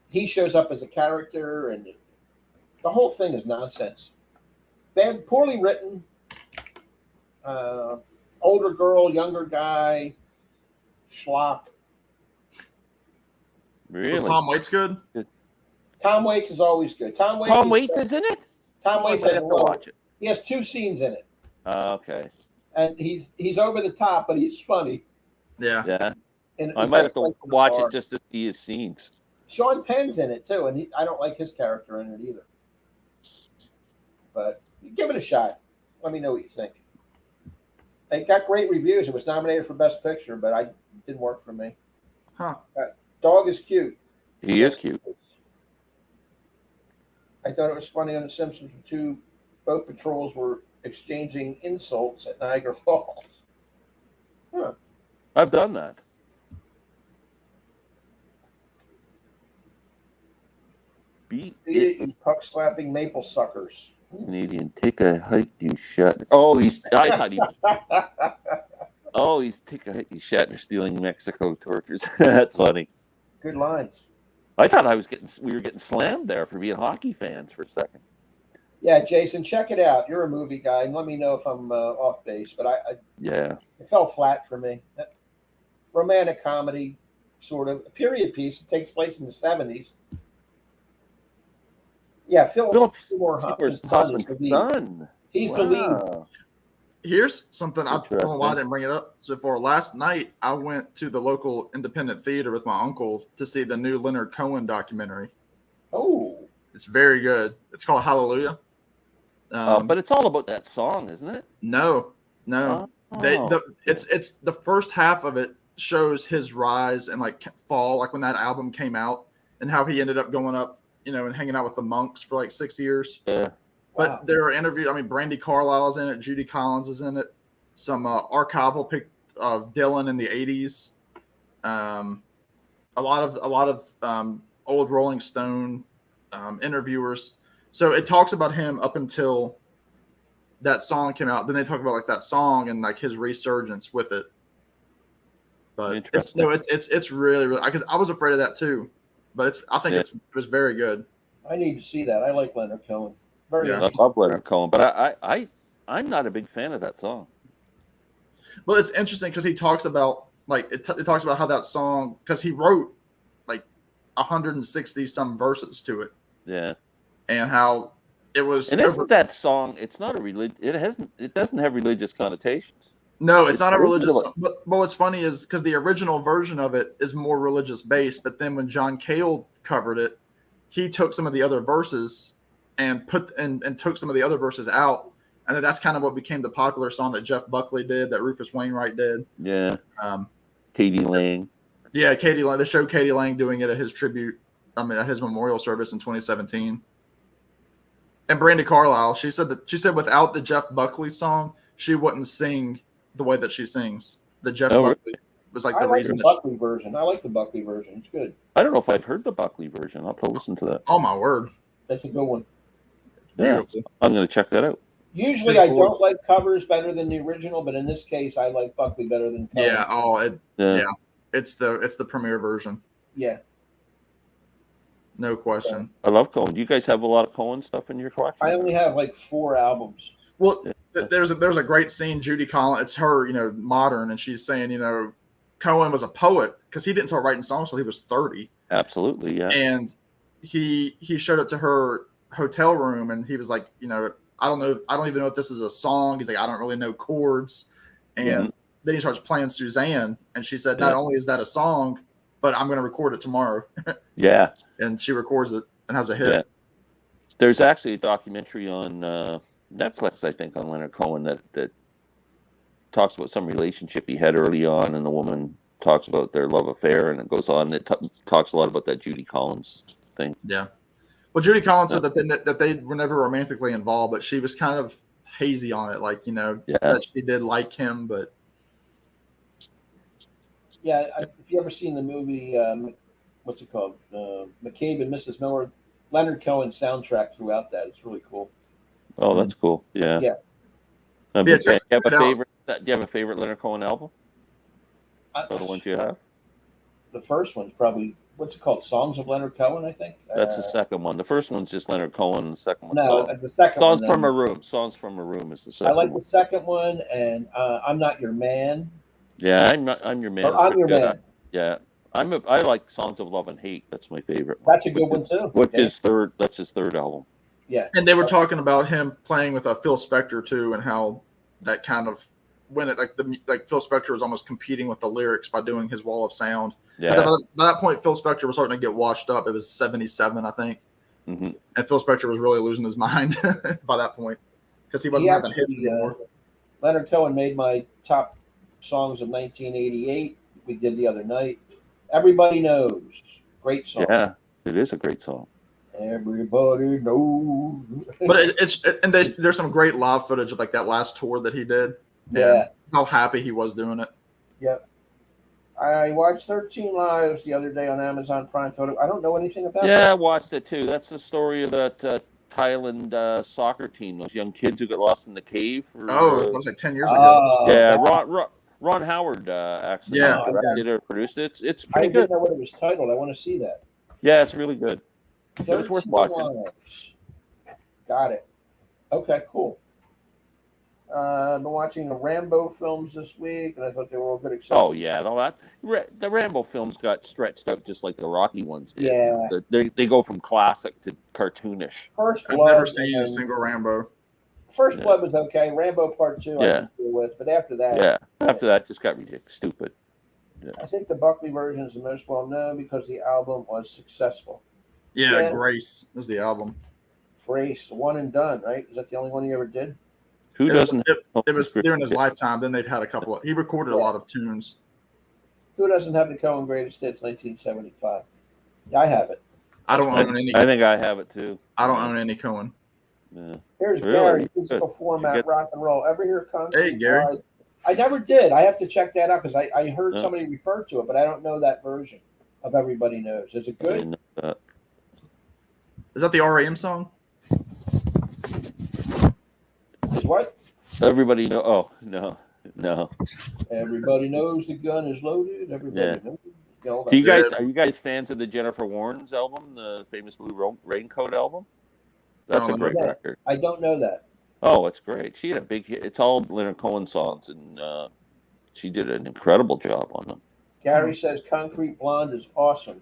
he shows up as a character, and the whole thing is nonsense. Bad, poorly written. Older girl, younger guy, schlock. Really? Was Tom Waits good? Tom Waits is always good. Tom Waits is in it? Tom Waits has to watch it. He has 2 scenes in it. Okay. And he's over the top, but he's funny. Yeah. And I might have to watch it just to see his scenes. Sean Penn's in it too, and I don't like his character in it either. But give it a shot. Let me know what you think. It got great reviews. It was nominated for Best Picture, but it didn't work for me. Huh. Dog is cute. He is cute. I thought it was funny on The Simpsons when 2 boat patrols were exchanging insults at Niagara Falls. Huh. I've done that. Beat it, you puck slapping maple suckers. Canadian, take a hike, you Shatner. Oh, I thought he was. Oh, he's take a hike, you Shatner, stealing Mexico tortures. That's funny. Good lines. I thought we were getting slammed there for being hockey fans for a second. Yeah, Jason, check it out. You're a movie guy, and let me know if I'm off base. But Yeah. it fell flat for me. Romantic comedy, sort of a period piece. It takes place in the 70s. Yeah, Philip Seymour Seymour's Hoffman's son is the lead. son. He's the lead. Wow. Here's something I don't know why I Interesting. didn't bring it up. So for last night, I went to the local independent theater with my uncle to see the new Leonard Cohen documentary. Oh, It's very good. It's called Hallelujah. But it's all about that song, isn't it? No. Oh. It's the first half of it shows his rise and like fall, like when that album came out, and how he ended up going up, and hanging out with the monks for like 6 years. Yeah. But wow. there are interviews. I mean, Brandy Carlisle's in it. Judy Collins is in it. Some archival pic of Dylan in the '80s. A lot of old Rolling Stone interviewers. So it talks about him up until that song came out. Then they talk about like that song and like his resurgence with it. But it's really because I was afraid of that too. But I think it was very good. I need to see that. I like Leonard Cohen. Very I love Leonard Cohen, but I'm not a big fan of that song. Well, it's interesting because he talks about like it talks about how that song, because he wrote like 160 some verses to it. Yeah. And how it was. And isn't that song? It's not a it doesn't have religious connotations. No, it's not a religious song. But what's funny is because the original version of it is more religious based, but then when John Cale covered it, he took some of the other verses and took some of the other verses out, and then that's kind of what became the popular song that Jeff Buckley did, that Rufus Wainwright did. Yeah. Katie Lang. Yeah, Katie Lang. They showed Katie Lang doing it at his tribute. At his memorial service in 2017. And Brandy Carlisle, she said without the Jeff Buckley song, she wouldn't sing the way that she sings. The Jeff Buckley was like the reason. The Buckley version. I like the Buckley version. It's good. I don't know if I've heard the Buckley version. I'll have to listen to that. Oh my word, that's a good one. Yeah, I'm going to check that out. Usually, I don't like covers better than the original, but in this case, I like Buckley better than Cohen. Yeah. It's the premiere version. Yeah. No question. I love Cohen. Do you guys have a lot of Cohen stuff in your collection? I only have like 4 albums. Well, there's a great scene. Judy Collins, it's her, modern, and she's saying, Cohen was a poet because he didn't start writing songs until he was 30. Absolutely, yeah. And he showed up to her hotel room, and he was like, I don't even know if this is a song. He's like, I don't really know chords. And then he starts playing Suzanne, and she said, not only is that a song, but I'm going to record it tomorrow. Yeah. And she records it and has a hit. Yeah. There's actually a documentary on Netflix, I think, on Leonard Cohen that talks about some relationship he had early on, and the woman talks about their love affair, and it goes on. It talks a lot about that Judy Collins thing. Yeah. Well, Judy Collins said that they were never romantically involved, but she was kind of hazy on it, like, that she did like him, but. Yeah, if you ever seen the movie, what's it called? McCabe and Mrs. Miller, Leonard Cohen soundtrack throughout that. It's really cool. Oh, that's cool. Yeah. Yeah. Do you have a favorite? Do you have a favorite Leonard Cohen album? The ones you have? The first one's probably, what's it called? Songs of Leonard Cohen, I think. That's the second one. The first one's just Leonard Cohen. The second one. The second Songs one. from a Room. Songs from a Room is the second. I like the second one, and I'm Not Your Man. Yeah, I'm Your Man. I'm Your Man. Yeah, I like Songs of Love and Hate. That's my favorite. That's a good one too. That's his third album. Yeah. And they were talking about him playing with Phil Spector too, and how that kind of when it like Phil Spector was almost competing with the lyrics by doing his wall of sound. Yeah. By that point, Phil Spector was starting to get washed up. It was 77, I think. Mm-hmm. And Phil Spector was really losing his mind by that point because he wasn't having hits anymore. Leonard Cohen made my top songs of 1988. We did the other night. Everybody Knows. Great song. Yeah, it is a great song. Everybody knows. But there's some great live footage of like that last tour that he did. Yeah. How happy he was doing it. Yep. I watched 13 Lives the other day on Amazon Prime. So I don't know anything about that. Yeah, I watched it too. That's the story of that Thailand soccer team. Those young kids who got lost in the cave. That was like 10 years ago. Yeah, Ron Howard actually directed or produced it. It's pretty good. I didn't know what it was titled. I want to see that. Yeah, it's really good. It's worth watching. Got it. Okay, cool. I've been watching the Rambo films this week, and I thought they were all good. Except Oh yeah, the Rambo films got stretched out just like the Rocky ones did. Yeah. They go from classic to cartoonish. First I've Blood. never seen a single Rambo. First Blood was okay. Rambo Part 2 I Yeah. can deal with, but after that, Yeah, after that, just got ridiculous, stupid. Yeah. I think the Buckley version is the most well known because the album was successful. Yeah, Yeah. Grace is the album. Grace, one and done, right? Is that the only one he ever did? Who It doesn't? was during his lifetime. Then they've had a couple of. He recorded a lot of tunes. Who doesn't have the Cohen Greatest Hits 1975? Yeah, I have it. I don't own any. I think I have it too. I don't own any Cohen. Yeah. Here's Really? Gary, physical Good. format, Did you rock and roll. Ever hear Concrete? Hey, Gary. Blood? I never did. I have to check that out because I heard Yeah. somebody refer to it, but I don't know that version of Everybody Knows. Is it I good? didn't know that. Is that the REM song? Is what? Everybody know. Oh no. Everybody knows the gun is loaded. Everybody knows. You know, Do you guys Yeah. are you guys fans of the Jennifer Warnes album, the famous Blue Raincoat album? That's No, a great no. record. I don't know that. Oh, it's great. She had a big hit. It's all Leonard Cohen songs, and she did an incredible job on them. Gary says Concrete Blonde is awesome.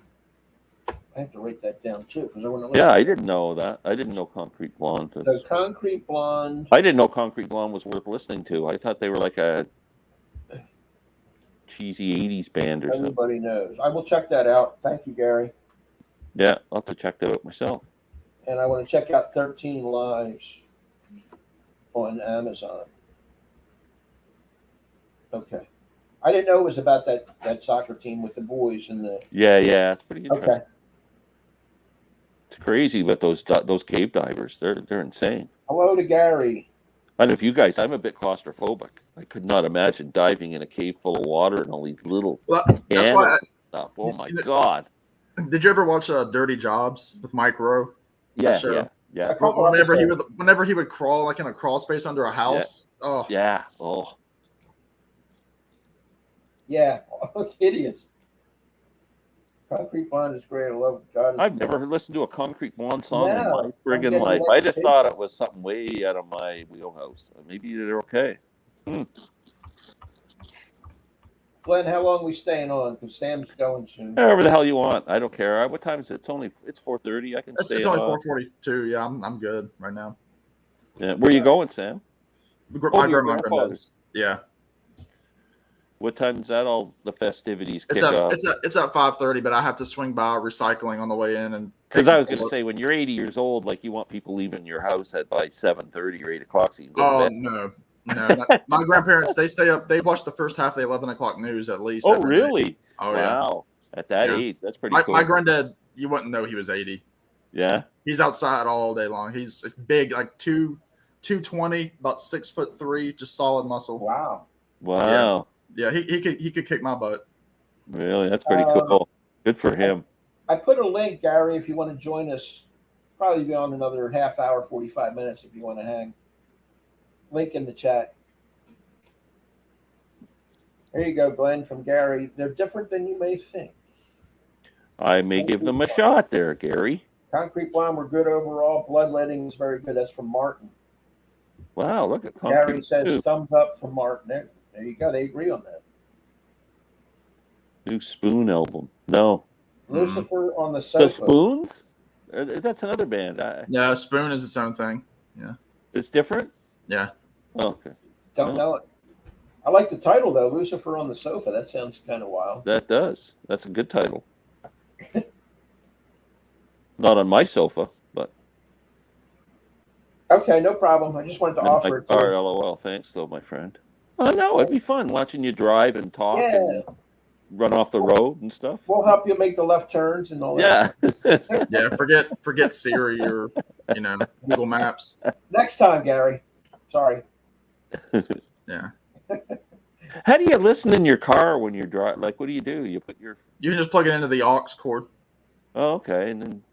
I have to write that down too because I want to listen. Yeah, I didn't know that. I didn't know Concrete Blonde. So Concrete Blonde. I didn't know Concrete Blonde was worth listening to. I thought they were like a cheesy 80s band or something. Everybody knows. I will check that out. Thank you, Gary. Yeah, I'll have to check that out myself. And I want to check out 13 Lives on Amazon. Okay. I didn't know it was about that soccer team with the boys and the. Yeah, it's pretty interesting. Okay. It's crazy, but those cave divers, they're insane. Hello to Gary. I don't know if you guys, I'm a bit claustrophobic. I could not imagine diving in a cave full of water and all these little Well, that's why. animals and stuff. Oh my God. Did you ever watch Dirty Jobs with Mike Rowe? Yeah, Sure. yeah. Whenever he would crawl like in a crawl space under a house. Oh, Yeah. Oh. Yeah. It's hideous. Concrete Blonde is great. I love it. God. I've never listened to a Concrete Blonde song in No, my I'm friggin' getting life. an I just education. thought it was something way out of my wheelhouse. Maybe they're okay. Glenn, how long are we staying on? Because Sam's going soon. Whatever the hell you want. I don't care. What time is it? It's 4:30. I can it's stay. only 4:42. Yeah, I'm good right now. Yeah. Where you going, Sam? My Your grandma grandfather's. Yeah, What time is that? All the festivities kick it's off. at 5:30, but I have to swing by recycling on the way in and. Because I was going to say, when you're 80 years old, like you want people leaving your house by 7:30 or 8 o'clock, so you can go Oh to bed. no. My grandparents, they stay up. They watch the first half of the 11 o'clock news at least. Oh, every day. really? Oh yeah. Wow. At that Yeah. age, that's pretty cool. My granddad, you wouldn't know he was 80. Yeah. He's outside all day long. He's big, like 220, about 6'3", just solid muscle. Wow. Wow. Yeah, he could kick my butt. Really? That's pretty cool. Good for him. I put a link, Gary, if you want to join us. Probably be on another half hour, 45 minutes if you want to hang. Link in the chat. There you go, Glenn, from Gary. They're different than you may think. I may give them a shot there, Gary. Concrete Blonde were good overall. Bloodletting is very good. That's from Martin. Wow, look at Gary Concrete says too. thumbs up from Martin. There you go. They agree on that. New Spoon album. No. Lucifer on the The sofa. Spoons? That's another band. Yeah, Spoon is its own thing. It's different? Yeah. Oh, okay. Don't know it. I like the title though. Lucifer on the sofa. That sounds kind of wild. That does. That's a good title. Not on my sofa, but Okay, no problem. I just wanted to in my offer it. car. LOL. Thanks, though, my friend. Oh no, it'd be fun watching you drive and talk Yeah, and run off the road and stuff. we'll help you make the left turns and all that. Yeah. Yeah, forget Siri or Google Maps. Next time, Gary. Sorry. Yeah. How do you listen in your car when you're driving? Like, what do? You put your. You can just plug it into the aux cord. Oh, okay. And then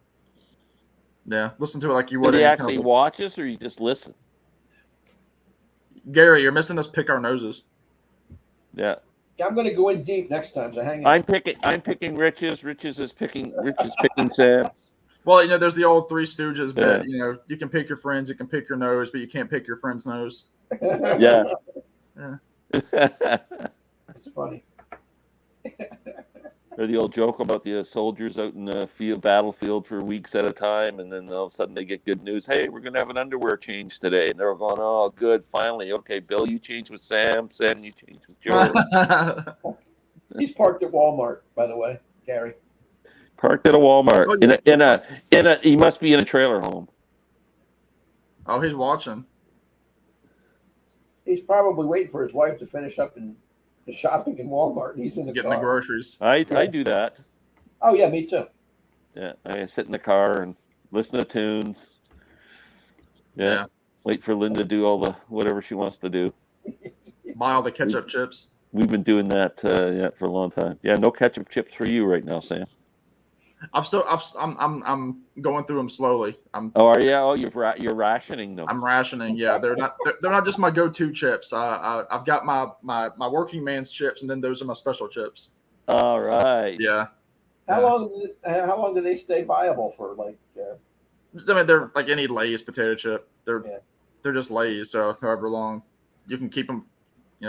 Yeah, listen to it like you do would. you any actually kind of- watch us or you just listen? Gary, you're missing us pick our noses. Yeah. Yeah, I'm going to go in deep next time. So hang in. I'm picking Rich's. Rich is picking Sam. Well, there's the old Three Stooges bit. Yeah. You can pick your friends, you can pick your nose, but you can't pick your friend's nose. Yeah. It's funny. Or the old joke about the soldiers out in the battlefield for weeks at a time, and then all of a sudden they get good news. Hey, we're going to have an underwear change today. And they're going, oh, good, finally. Okay, Bill, you change with Sam. Sam, you change with Joe. He's parked at Walmart, by the way, Gary. Parked at a Walmart. He must be in a trailer home. Oh, he's watching. He's probably waiting for his wife to finish up in the shopping in Walmart. He's in the Getting car. the groceries. I do that. Oh, yeah, me too. Yeah, I sit in the car and listen to tunes. Yeah. Wait for Lynn to do all the whatever she wants to do. Buy all the ketchup chips. We've been doing that for a long time. Yeah, no ketchup chips for you right now, Sam. I'm going through them slowly. Are you? Oh, you're rationing them. I'm rationing. Yeah, they're not just my go-to chips. I've got my working man's chips, and then those are my special chips. All right. Yeah. How long do they stay viable for? Like, I mean, they're like any Lay's potato chip. They're just Lay's, so however long you can keep them,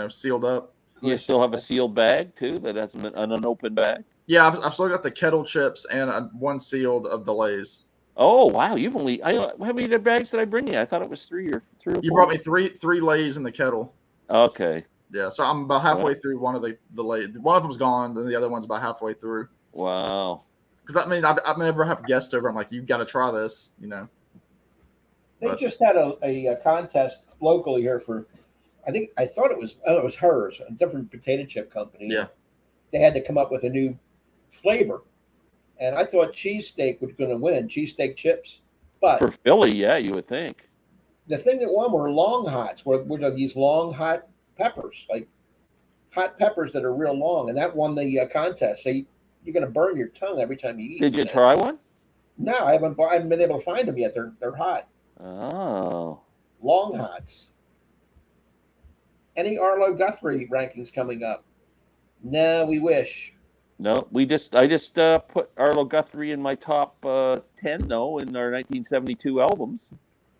sealed up. You still have a sealed bag too that has an unopened bag. Yeah, I've still got the kettle chips and one sealed of the Lay's. Oh wow, you've only how many bags did I bring you? I thought it was three or four. You brought me three Lay's in the kettle. Okay. Yeah, so I'm about halfway through one of the Lay's. One of them's gone, and the other one's about halfway through. Wow. Because I've never have guests over. I'm like, you've got to try this, They just had a contest locally here for, I thought it was hers, a different potato chip company. Yeah. They had to come up with a new flavor, and I thought cheesesteak was going to win, cheesesteak chips. But for Philly, yeah, you would think. The thing that won were long hots, were these long hot peppers, like hot peppers that are real long, and that won the contest. So you're going to burn your tongue every time you eat. Did you try one? No, I haven't been able to find them yet. They're hot. Oh. Long hots. Any Arlo Guthrie rankings coming up? No, we wish. No, I just put Arlo Guthrie in my top 10 though in our 1972 albums.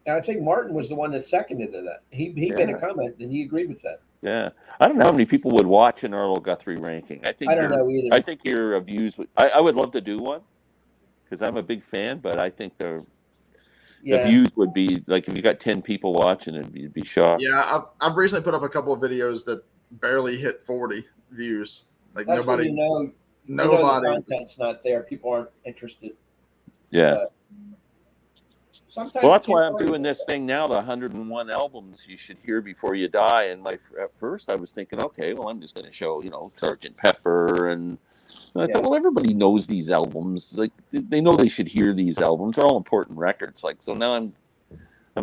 And I think Martin was the one that seconded that. He made a comment and he agreed with that. Yeah, I don't know how many people would watch an Arlo Guthrie ranking. I don't know either. I think your views would. I would love to do one because I'm a big fan, but I think the views would be like if you got 10 people watching it, you'd be shocked. Yeah, I've recently put up a couple of videos that barely hit 40 views. Like that's nobody. Nobody. The content's not there. People aren't interested. Yeah. Sometimes well, that's why I'm doing this thing now. The 101 albums you should hear before you die. And at first, I was thinking, okay, well, I'm just going to show, Sgt. Pepper, and I thought, well, everybody knows these albums. Like they know they should hear these albums. They're all important records. Like so now I'm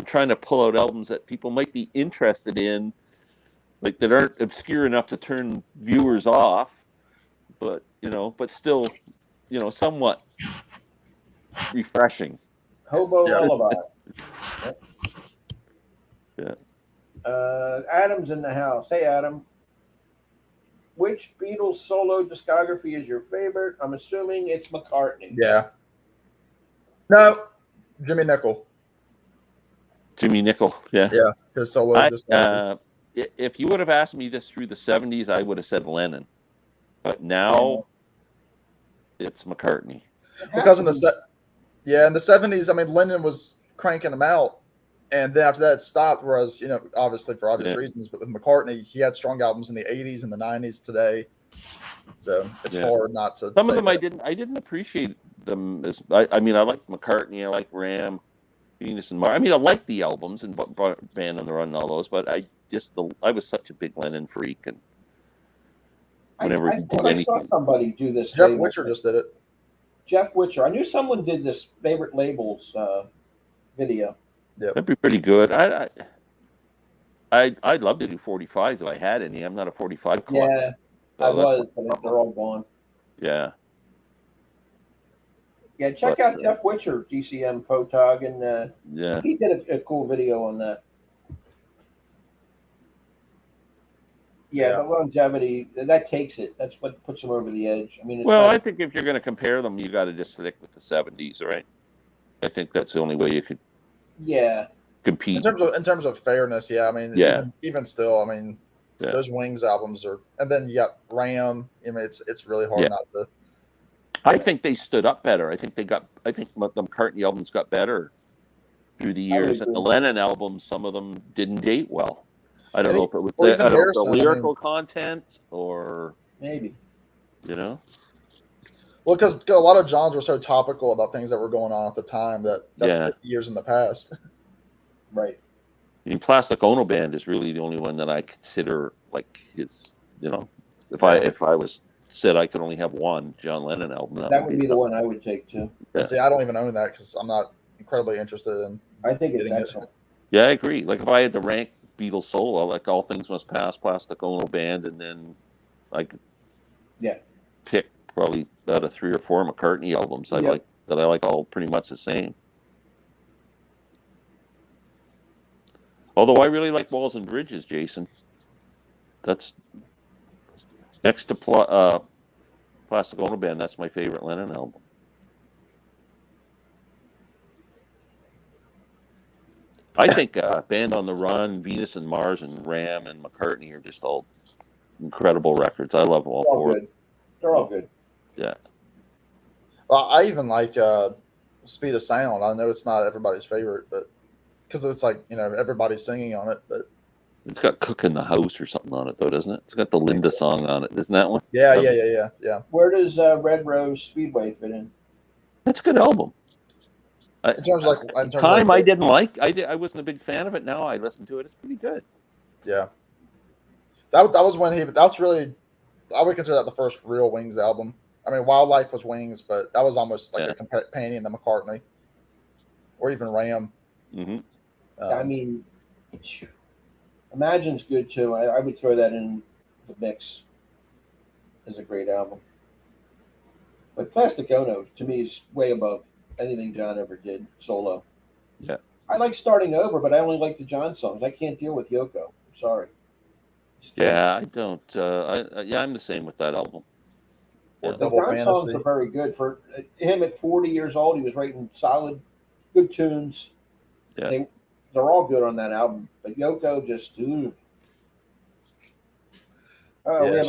trying to pull out albums that people might be interested in, like that aren't obscure enough to turn viewers off, but still, somewhat refreshing. Hobo Lullaby. Yeah. Adam's in the house. Hey, Adam. Which Beatles solo discography is your favorite? I'm assuming it's McCartney. Yeah. No, Jimmy Nicol. Jimmy Nicol. Yeah. Yeah. His solo discography. If you would have asked me this through the 70s, I would have said Lennon. But now it's McCartney. Because in the 70s, I mean, Lennon was cranking them out, and then after that it stopped. Whereas, obviously for obvious reasons, but with McCartney, he had strong albums in the 80s and the 90s today. So it's hard not to. Some of them I didn't appreciate them as. I mean, I like McCartney, I like Ram, Venus and Mars. I mean, I like the albums and Band on the Run and all those, but I was such a big Lennon freak, and whenever I thought I saw somebody do this. Jeff Witcher just did it. Jeff Witcher. I knew someone did this favorite labels video. Yeah, that'd be pretty good. I'd love to do 45s if I had any. I'm not a 45 collector. Yeah, I was, but they're all gone. Yeah. Yeah, check out Jeff Witcher, GCM Photog, and he did a cool video on that. Yeah, the longevity, that takes it. That's what puts them over the edge. I mean, I think if you're going to compare them, you got to just stick with the 70s, right? I think that's the only way you could Yeah. compete. In terms of fairness, yeah. I mean, Yeah. even still, I mean, Yeah. those Wings albums are, and then you got Ram. I mean, it's really hard Yeah. not to. I think they stood up better. I think the McCartney albums got better through the years, and the Lennon albums, some of them didn't date well. I don't know if it was the lyrical content or maybe. You know? Well, because a lot of Johns were so topical about things that were going on at the time that's 50 years in the past. Right. I mean, Plastic Ono Band is really the only one that I consider like his, if I was said I could only have one John Lennon album, that would be the one I would take too. Yeah. See, I don't even own that because I'm not incredibly interested in. I think it's excellent. Yeah, I agree. Like if I had to rank Beatles solo, like All Things Must Pass, Plastic Ono Band, and then I could pick probably out of 3 or 4 McCartney albums I like all pretty much the same. Although I really like Walls and Bridges, Jason. That's next to Plastic Ono Band. That's my favorite Lennon album. I think Band on the Run, Venus and Mars, and Ram and McCartney are just all incredible records. I love all 4. They're all good. Yeah. Well, I even like Speed of Sound. I know it's not everybody's favorite, but because it's like, everybody's singing on it, but it's got Cook in the House or something on it, though, doesn't it? It's got the Linda song on it. Isn't that one? Yeah. Where does Red Rose Speedway fit in? That's a good album. In terms of I didn't like. I wasn't a big fan of it. Now I listen to it. It's pretty good. Yeah. That was when that's really, I would consider that the first real Wings album. I mean, Wildlife was Wings, but that was almost like a companion to McCartney, or even Ram. Mm-hmm. I mean, Imagine's good too. I would throw that in the mix as a great album. But Plastic Ono, to me, is way above anything John ever did solo. Yeah. I like Starting Over, but I only like the John songs. I can't deal with Yoko. I'm sorry. Yeah, I don't. I'm the same with that album. The John songs are very good. For him at 40 years old, he was writing solid, good tunes. Yeah. They're all good on that album. But Yoko just,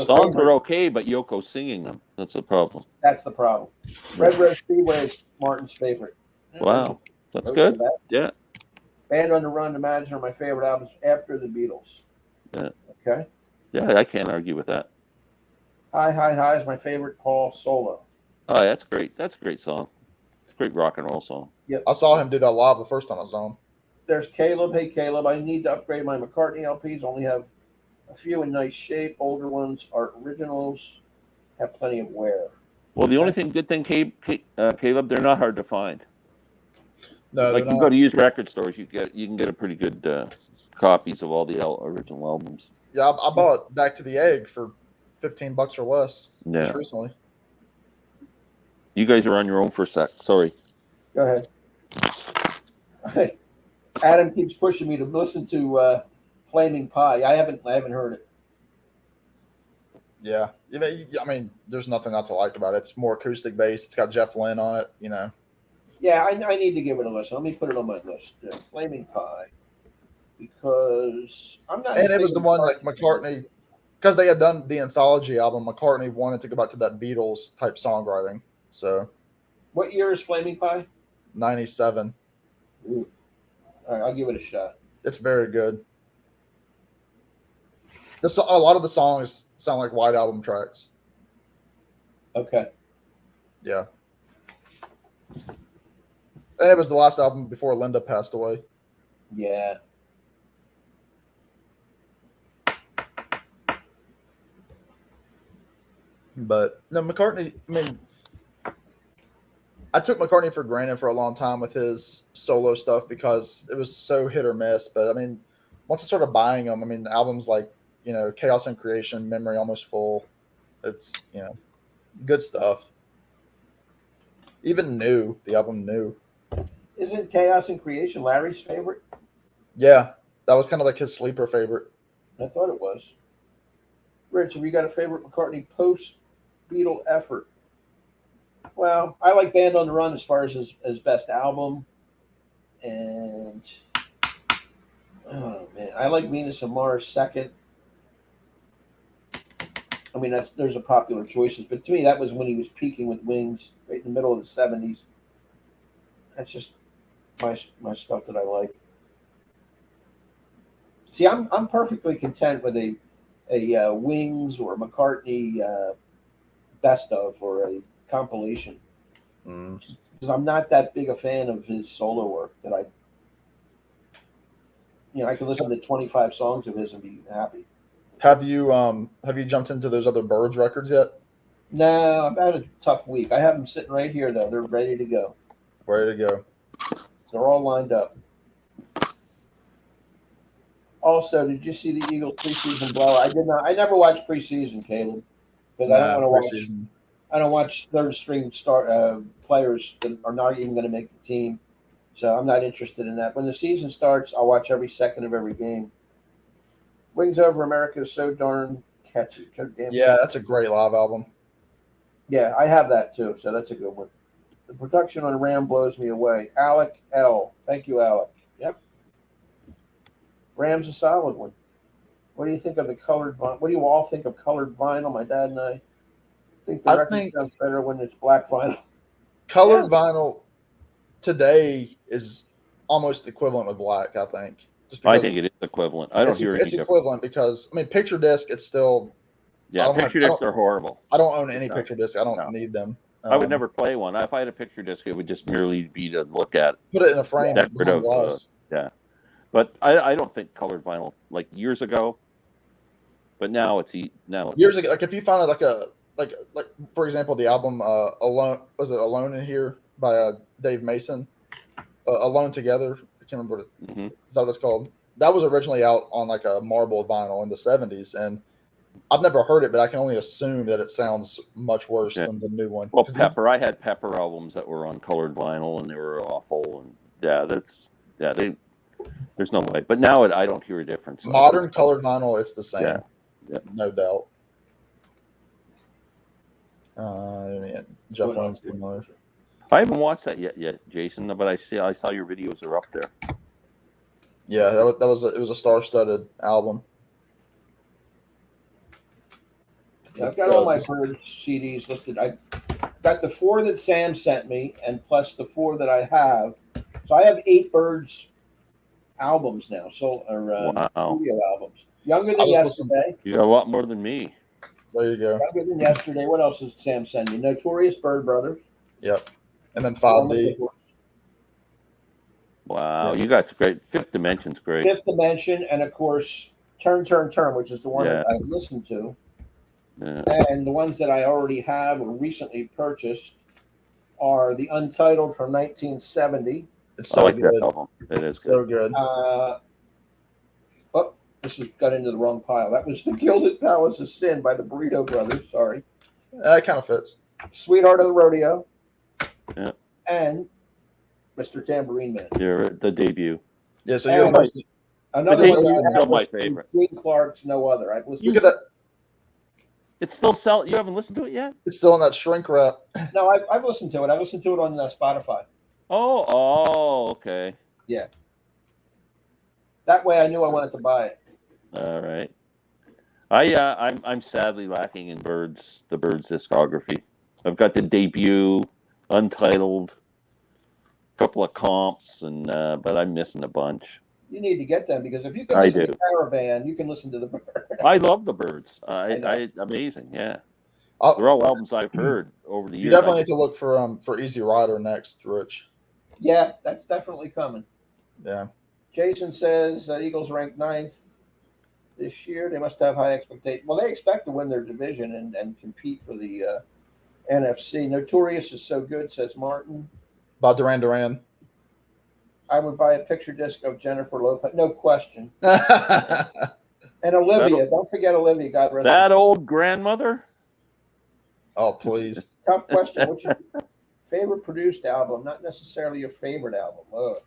songs are okay, but Yoko singing them. That's the problem. That's the problem. Red Rose Speedway is Martin's favorite. Wow. That's good. Yeah. Band on the Run, Imagine are my favorite albums after the Beatles. Yeah. Okay. Yeah, I can't argue with that. Hi, Hi, Hi is my favorite Paul solo. Oh, that's great. That's a great song. It's a great rock and roll song. Yep. I saw him do that live the first time I saw him. There's Caleb. Hey, Caleb, I need to upgrade my McCartney LPs. Only have a few in nice shape. Older ones are originals. Have plenty of wear. Well, the only good thing, Caleb, they're not hard to find. No, like you go to used record stores, you can get a pretty good copies of all the original albums. Yeah, I bought Back to the Egg for $15 or less. Yeah. Just recently. You guys are on your own for a sec. Sorry. Go ahead. Adam keeps pushing me to listen to Flaming Pie. I haven't heard it. Yeah. I mean, there's nothing not to like about it. It's more acoustic based. It's got Jeff Lynne on it, Yeah, I need to give it a listen. Let me put it on my list. Flaming Pie. Because I'm not. And it was the one like McCartney, because they had done the anthology album, McCartney wanted to go back to that Beatles type songwriting. So. What year is Flaming Pie? 97. Ooh. All right, I'll give it a shot. It's very good. A lot of the songs sound like White Album tracks. Okay. Yeah. And it was the last album before Linda passed away. Yeah. But no, McCartney, I mean, I took McCartney for granted for a long time with his solo stuff because it was so hit or miss. But I mean, once I started buying them, I mean, albums like, Chaos and Creation, Memory Almost Full, it's, good stuff. Even New, the album New. Isn't Chaos and Creation Larry's favorite? Yeah, that was kind of like his sleeper favorite. I thought it was. Rich, have you got a favorite McCartney post-Beatle effort? Well, I like Band on the Run as far as his best album, and oh man, I like Venus and Mars second. I mean, there's a popular choices, but to me, that was when he was peaking with Wings, right in the middle of the '70s. That's just my stuff that I like. See, I'm perfectly content with a Wings or McCartney best of or a compilation because I'm not that big a fan of his solo work that I can listen to 25 songs of his and be happy. Have you jumped into those other Birds records yet? No, I've had a tough week. I have them sitting right here though. They're ready to go. Ready to go. They're all lined up. Also, did you see the Eagles preseason blowout? I did not. I never watched preseason, Caleb, because I don't want to watch. I don't watch third string players that are not even going to make the team. So I'm not interested in that. When the season starts, I'll watch every second of every game. Wings Over America is so darn catchy. Yeah, that's a great live album. Yeah, I have that too, so that's a good one. The production on Ram blows me away. Alec L. Thank you, Alec. Yep. Ram's a solid one. What do you think of the colored vinyl? What do you all think of colored vinyl? My dad and I think the record sounds better when it's black vinyl. Colored vinyl today is almost equivalent with black, I think. I think it is equivalent. I don't hear any difference. It's equivalent because, I mean, picture disc, it's still... Yeah, picture discs are horrible. I don't own any picture disc. I don't need them. I would never play one. If I had a picture disc, it would just merely be to look at. Put it in a frame. Yeah. But I don't think colored vinyl, like years ago, but now it's years ago. Like if you found like for example, the album Alone, was it Alone in Here by Dave Mason, Alone Together. I can't remember what is that what it's called. That was originally out on like a marble vinyl in the '70s, and I've never heard it, but I can only assume that it sounds much worse than the new one. Well, I had Pepper albums that were on colored vinyl, and they were awful. And there's no way. But now I don't hear a difference. Modern colored vinyl, it's the same. Yeah. No doubt. Jeff Lynne's I haven't watched that yet, Jason. But I saw your videos are up there. Yeah, it was a star-studded album. Yeah, I've got all my Bird CDs listed. I got the 4 that Sam sent me, and plus the 4 that I have. So I have 8 Birds albums now, studio albums. Younger than yesterday. You got a lot more than me. There you go. Younger than yesterday. What else did Sam send you? Notorious Bird Brothers. Yep. And then 5D. Wow, you got great. Fifth Dimension's great. Fifth Dimension, and of course, Turn, which is the one that I listened to. Yeah. And the ones that I already have or recently purchased are the Untitled from 1970. It's so good. That album. It is good. So good. This has got into the wrong pile. That was The Gilded Palace of Sin by the Burrito Brothers. Sorry. That kind of fits. Sweetheart of the Rodeo. Yeah. And Mr. Tambourine Man. Yeah, the debut. Yeah, so you're another one is still my favorite. Gene Clark's No Other. I've listened to that. It's still sell. You haven't listened to it yet? It's still in that shrink wrap. No, I've listened to it. I listened to it on Spotify. Oh, okay. Yeah. That way, I knew I wanted to buy it. All right. I'm sadly lacking in the Birds discography. I've got the debut, Untitled, a couple of comps, and but I'm missing a bunch. You need to get them because if you can listen to Caravan, you can listen to the Birds. I love the Birds. Amazing, yeah. They're all albums I've heard over the years. You definitely need to look for Easy Rider next, Rich. Yeah, that's definitely coming. Yeah. Jason says Eagles ranked 9th this year. They must have high expectations. Well, they expect to win their division and compete for the NFC. Notorious is so good, says Martin. By Duran Duran. I would buy a picture disc of Jennifer Lopez, no question. And Olivia, don't forget Olivia. God rest that old grandmother. Oh, please. Tough question. What's your favorite produced album? Not necessarily your favorite album.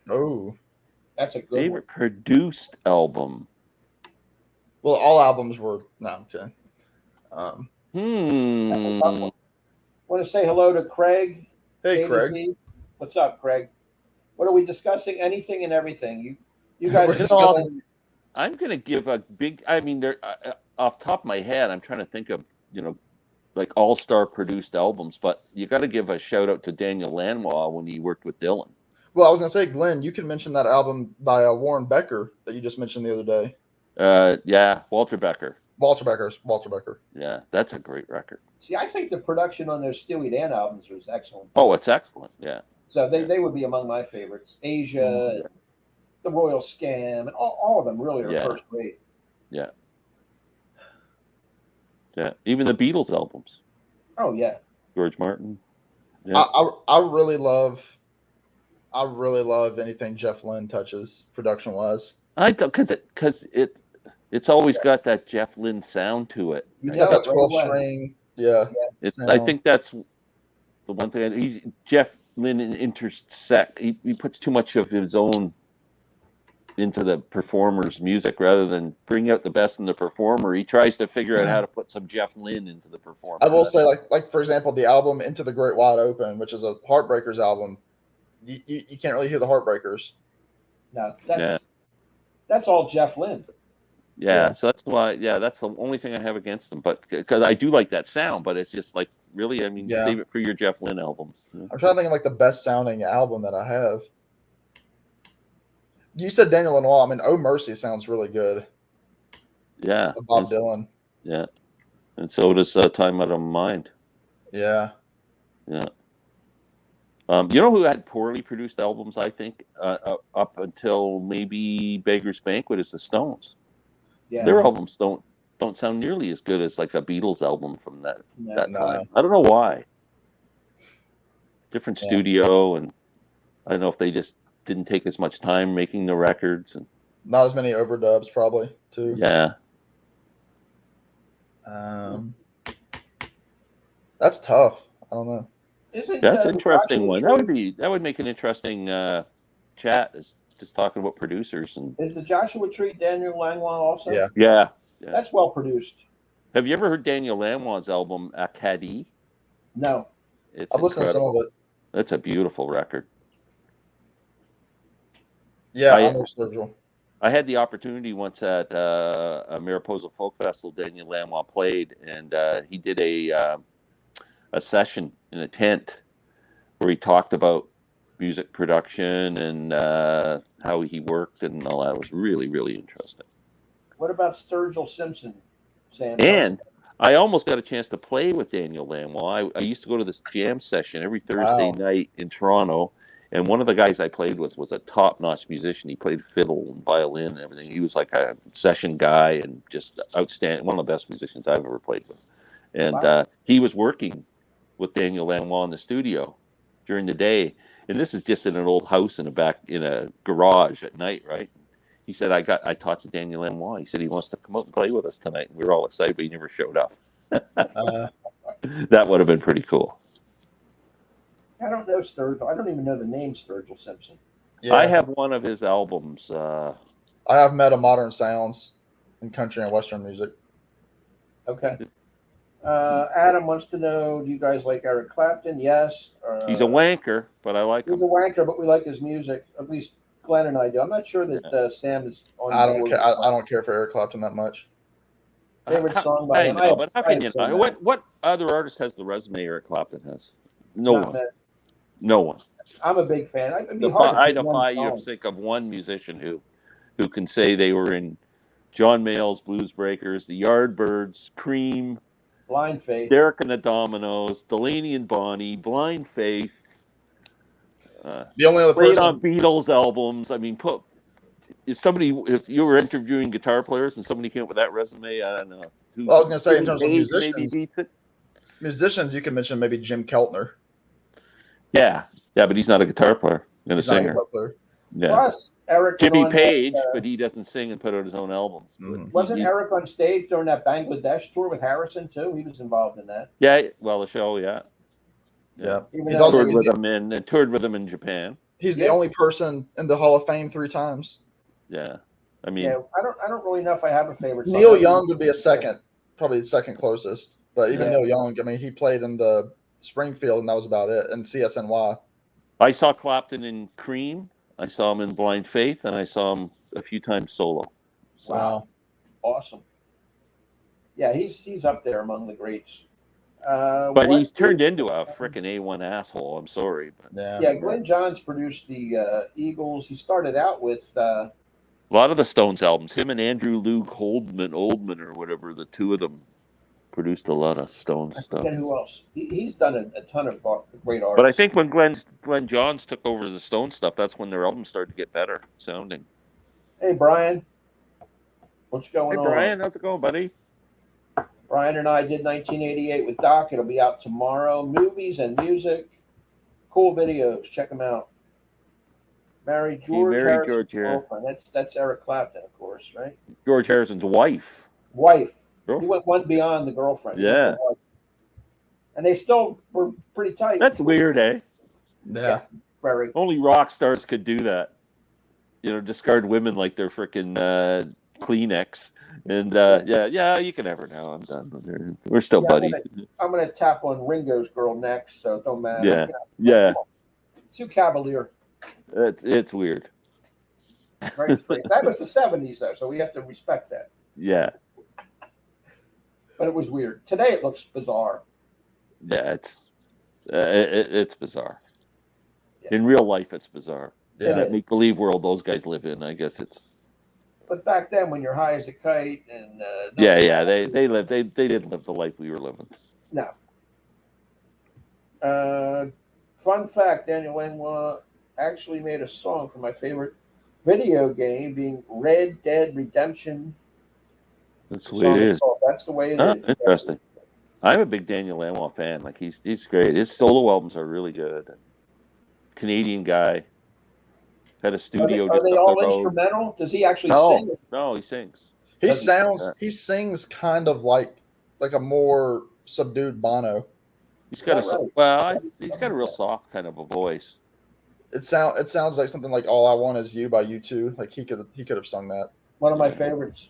Oh, that's a good favorite produced album. Well, all albums were no. Okay. Want to say hello to Craig? Hey, A to Craig. Z. What's up, Craig? What are we discussing? Anything and everything. You guys We're are discussing- discussing. I'm going to give a big. I mean, there off the top of my head, I'm trying to think of like all-star produced albums, but you got to give a shout out to Daniel Lanois when he worked with Dylan. Well, I was gonna say, Glenn, you can mention that album by Warren Becker that you just mentioned the other day. Yeah, Walter Becker. Walter Becker. Yeah, that's a great record. See, I think the production on those Steely Dan albums was excellent. Oh, it's excellent. Yeah. So they would be among my favorites. Asia, the Royal Scam, and all of them really are first rate. Yeah. Yeah. Even the Beatles albums. Oh yeah. George Martin. Yeah. I really love anything Jeff Lynne touches production wise. I don't because it's always got that Jeff Lynne sound to it. You Yeah, tell that it right 12 away. string. Yeah. I think that's the one thing. Jeff Lynne intersect. He puts too much of his own into the performer's music rather than bring out the best in the performer. He tries to figure out how to put some Jeff Lynne into the performer. I will say, like for example, the album Into the Great Wide Open, which is a Heartbreakers album, you can't really hear the Heartbreakers. No, that's all Jeff Lynne. Yeah, so that's why. Yeah, that's the only thing I have against them. But because I do like that sound, but it's just like really, I mean, save it for your Jeff Lynne albums. I'm trying to think of like the best sounding album that I have. You said Daniel Lanois. I mean, Oh Mercy sounds really good. Yeah, With Bob Dylan. Yeah, and so does Time Out of Mind. Yeah. Yeah. You know who had poorly produced albums? I think up until maybe Beggar's Banquet is the Stones. Yeah. Their albums don't sound nearly as good as like a Beatles album from that time. No. I don't know why. Different studio, and I don't know if they just didn't take as much time making the records, and not as many overdubs probably too. Yeah. That's tough. I don't know. That's an interesting one. That would make an interesting chat. Is just talking about producers and. Is the Joshua Tree Daniel Lanois also? Yeah. That's well produced. Have you ever heard Daniel Lanois' album Acadie? No. I've listened to some of it. That's a beautiful record. Yeah, I know Sturgill. I had the opportunity once at a Mariposa Folk Festival. Daniel Lanois played, and he did a session in a tent where he talked about music production and how he worked and all that. It was really, really interesting. What about Sturgill Simpson, Sam? And I almost got a chance to play with Daniel Lanois. I used to go to this jam session every Thursday night in Toronto, and one of the guys I played with was a top-notch musician. He played fiddle and violin and everything. He was like a session guy and just outstanding, one of the best musicians I've ever played with. And he was working with Daniel Lanois in the studio during the day, and this is just in an old house in a garage at night, right? He said, I talked to Daniel Lanois. He said he wants to come out and play with us tonight. And we were all excited, but he never showed up. That would have been pretty cool. I don't know Sturgill. I don't even know the name Sturgill Simpson. Yeah. I have one of his albums. I have Meta Modern Sounds in country and western music. Okay. Adam wants to know, do you guys like Eric Clapton? Yes. He's a wanker, but I like him. He's a wanker, but we like his music. At least Glen and I do. I'm not sure that Sam is on. I don't care. I don't care for Eric Clapton that much. Favorite song by him? I know, but how can you not? What other artist has the resume Eric Clapton has? No one. No one. I'm a big fan. I defy you to think of one musician who can say they were in John Mayall's Blues Breakers, the Yardbirds, Cream, Blind Faith, Derek and the Dominoes, Delaney and Bonnie, Blind Faith. The only other played person on Beatles albums. I mean, if you were interviewing guitar players and somebody came up with that resume, I don't know. Well, I was going to say in terms of musicians, maybe beats it. Musicians, you can mention maybe Jim Keltner. Yeah, but he's not a guitar player and a singer. Yeah. Plus, Eric Jimmy Page, but he doesn't sing and put out his own albums. Mm-hmm. Wasn't Eric on stage during that Bangladesh tour with Harrison too? He was involved in that. Yeah, well, the show, yeah. He's also toured with him in Japan. He's the only person in the Hall of Fame 3 times. Yeah, I mean, I don't really know if I have a favorite Neil Young would be probably the second closest. But even Neil Young, I mean, he played in the Springfield, and that was about it. And CSNY. I saw Clapton in Cream. I saw him in Blind Faith, and I saw him a few times solo. So, Wow. Awesome. Yeah, he's up there among the greats. but he's turned into a freaking A1 asshole. I'm sorry. But yeah, Glen Johns produced the Eagles. He started out with a lot of the Stones albums. Him and Andrew Luke Oldman, or whatever, the two of them produced a lot of Stones I stuff. forget who else. He's done a ton of great artists. But I think when Glen Johns took over the Stones stuff, that's when their albums started to get better sounding. Hey, Brian. What's going on? Hey, Brian. How's it going, buddy? Brian and I did 1988 with Doc. It'll be out tomorrow. Movies and music. Cool videos. Check them out. Married George Harrison's girlfriend. That's Eric Clapton, of course, right? George Harrison's wife. He went one beyond the girlfriend. Yeah. And they still were pretty tight. That's weird, eh? Yeah. Very. Only rock stars could do that. Discard women like they're freaking Kleenex. And you can have her now. I'm done with her. We're still buddies. I'm gonna tap on Ringo's girl next, so it don't matter. Yeah. Yeah. Too cavalier. It's weird. Very straight. That was the 70s, though, so we have to respect that. Yeah. But it was weird. Today it looks bizarre. Yeah, it's bizarre. Yeah. In real life, it's bizarre. Yeah. That make-believe world those guys live in, I guess it's. But back then, when you're high as a kite and they didn't live the life we were living. No. Fun fact: Daniel Lanois actually made a song for my favorite video game, being Red Dead Redemption. That's the way it is. That's the way it is. Interesting. I'm a big Daniel Lanois fan. Like he's great. His solo albums are really good. Canadian guy. Had a studio. Are they all instrumental? Does he actually sing? No, he sings. He sings kind of like a more subdued Bono. He's got he's got a real soft kind of a voice. It sounds like something like "All I Want Is You" by U2. Like he could have sung that. One of my favorites.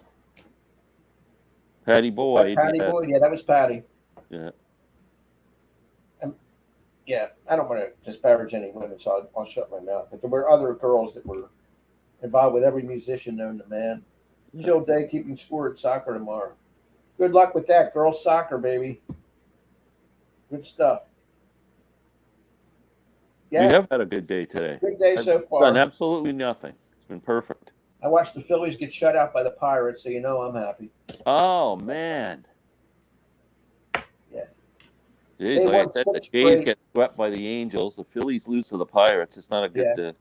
Patty Boyd. Yeah, that was Patty. Yeah. Yeah, I don't want to disparage any women, so I'll shut my mouth. But there were other girls that were involved with every musician known to man. Chill day, keeping score at soccer tomorrow. Good luck with that, girls soccer, baby. Good stuff. Yeah, We have had a good day today. good day so I've far. done absolutely nothing. It's been perfect. I watched the Phillies get shut out by the Pirates, so you know I'm happy. Oh man. Yeah. Jeez, They like won I said, the 6 Jays straight. get swept by the Angels. The Phillies lose to the Pirates. It's not a good. Yeah.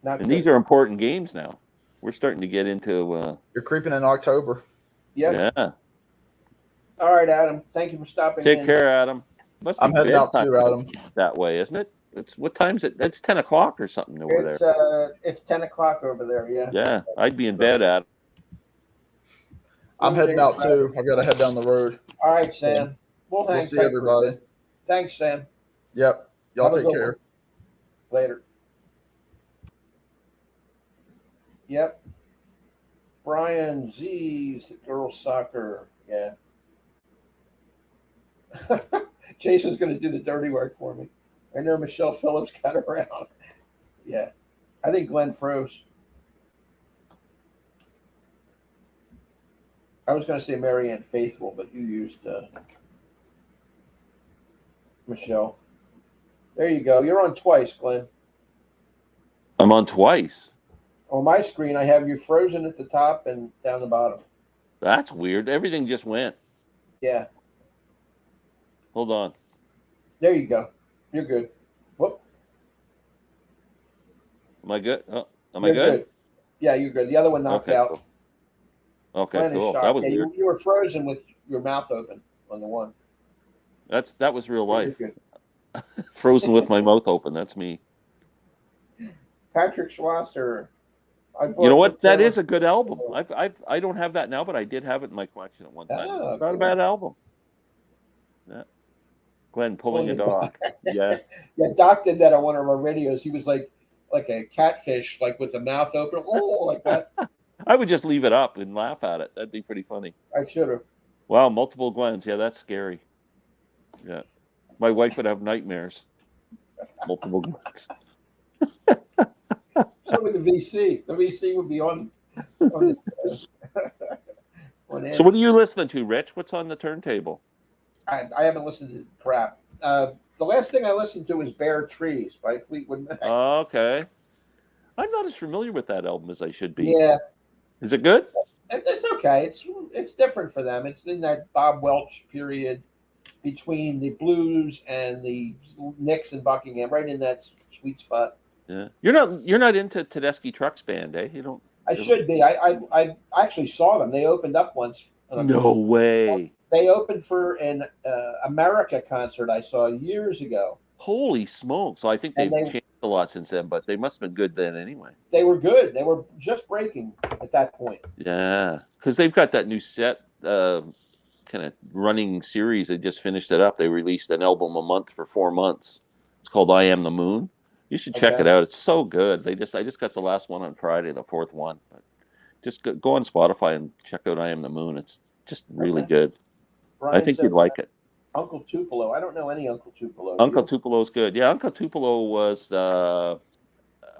Not And good. these are important games now. We're starting to get into. You're creeping in October. Yep. Yeah. All right, Adam. Thank you for stopping Take in. care, Adam. Must be I'm heading out bedtime too, Adam. that way, isn't it? It's what time is it? That's 10 o'clock or something over there. It's 10 o'clock over there. Yeah. Yeah, I'd be in bed, Adam. I'm heading out too. I've got to head down the road. All right, Sam. We'll hang We'll see tight for a everybody. bit. Thanks, Sam. Yep. Y'all Have a take good care. one. Later. Yep. Brian Z's girls soccer. Yeah. Jason's going to do the dirty work for me. I know Michelle Phillips got around. Yeah. I think Glenn froze. I was going to say Marianne Faithful, but you used Michelle. There you go. You're on twice, Glenn. I'm on twice. On my screen, I have you frozen at the top and down the bottom. That's weird. Everything just went. Yeah. Hold on. There you go. You're good. Whoop. Am I good? Oh, am You're I good? Yeah, you're good. The other one knocked out. Cool. Okay, Glenn is cool. shocked. That was Yeah, weird. you were frozen with your mouth open on the one. That was real life. You're good. Frozen with my mouth open. That's me. Patrick Schlosser. You know what? That is a good album. I don't have that now, but I did have it in my collection at one time. Oh, It's not a cool. bad album. Yeah. Glenn pulling a dog. Yeah. Yeah, Doc did that on one of our videos. He was like a catfish, like with the mouth open, like that. I would just leave it up and laugh at it. That'd be pretty funny. I should have. Wow, multiple Glens. Yeah, that's scary. Yeah. My wife would have nightmares. Multiple months. So with the VC. The VC would be on this. So what are you listening to, Rich? What's on the turntable? I haven't listened to crap. The last thing I listened to was Bare Trees by Fleetwood Mac. Okay. I'm not as familiar with that album as I should be. Yeah. Is it good? It's okay. It's different for them. It's in that Bob Welch period between the blues and the Knicks and Buckingham, right in that sweet spot. Yeah. You're not into Tedeschi Trucks Band, eh? You don't. I should be. I actually saw them. They opened up once. No way. They opened for an America concert I saw years ago. Holy smokes! So I think they've changed a lot since then, but they must have been good then anyway. They were good. They were just breaking at that point. Yeah, because they've got that new set, kind of running series. They just finished it up. They released an album a month for 4 months. It's called "I Am the Moon." You should check it out. It's so good. I just got the last one on Friday, the fourth one. But just go on Spotify and check out "I Am the Moon." It's just really good. Brian I think you'd like it. Uncle Tupelo. I don't know any Uncle Tupelo. Uncle Tupelo's good. Yeah, Uncle Tupelo was the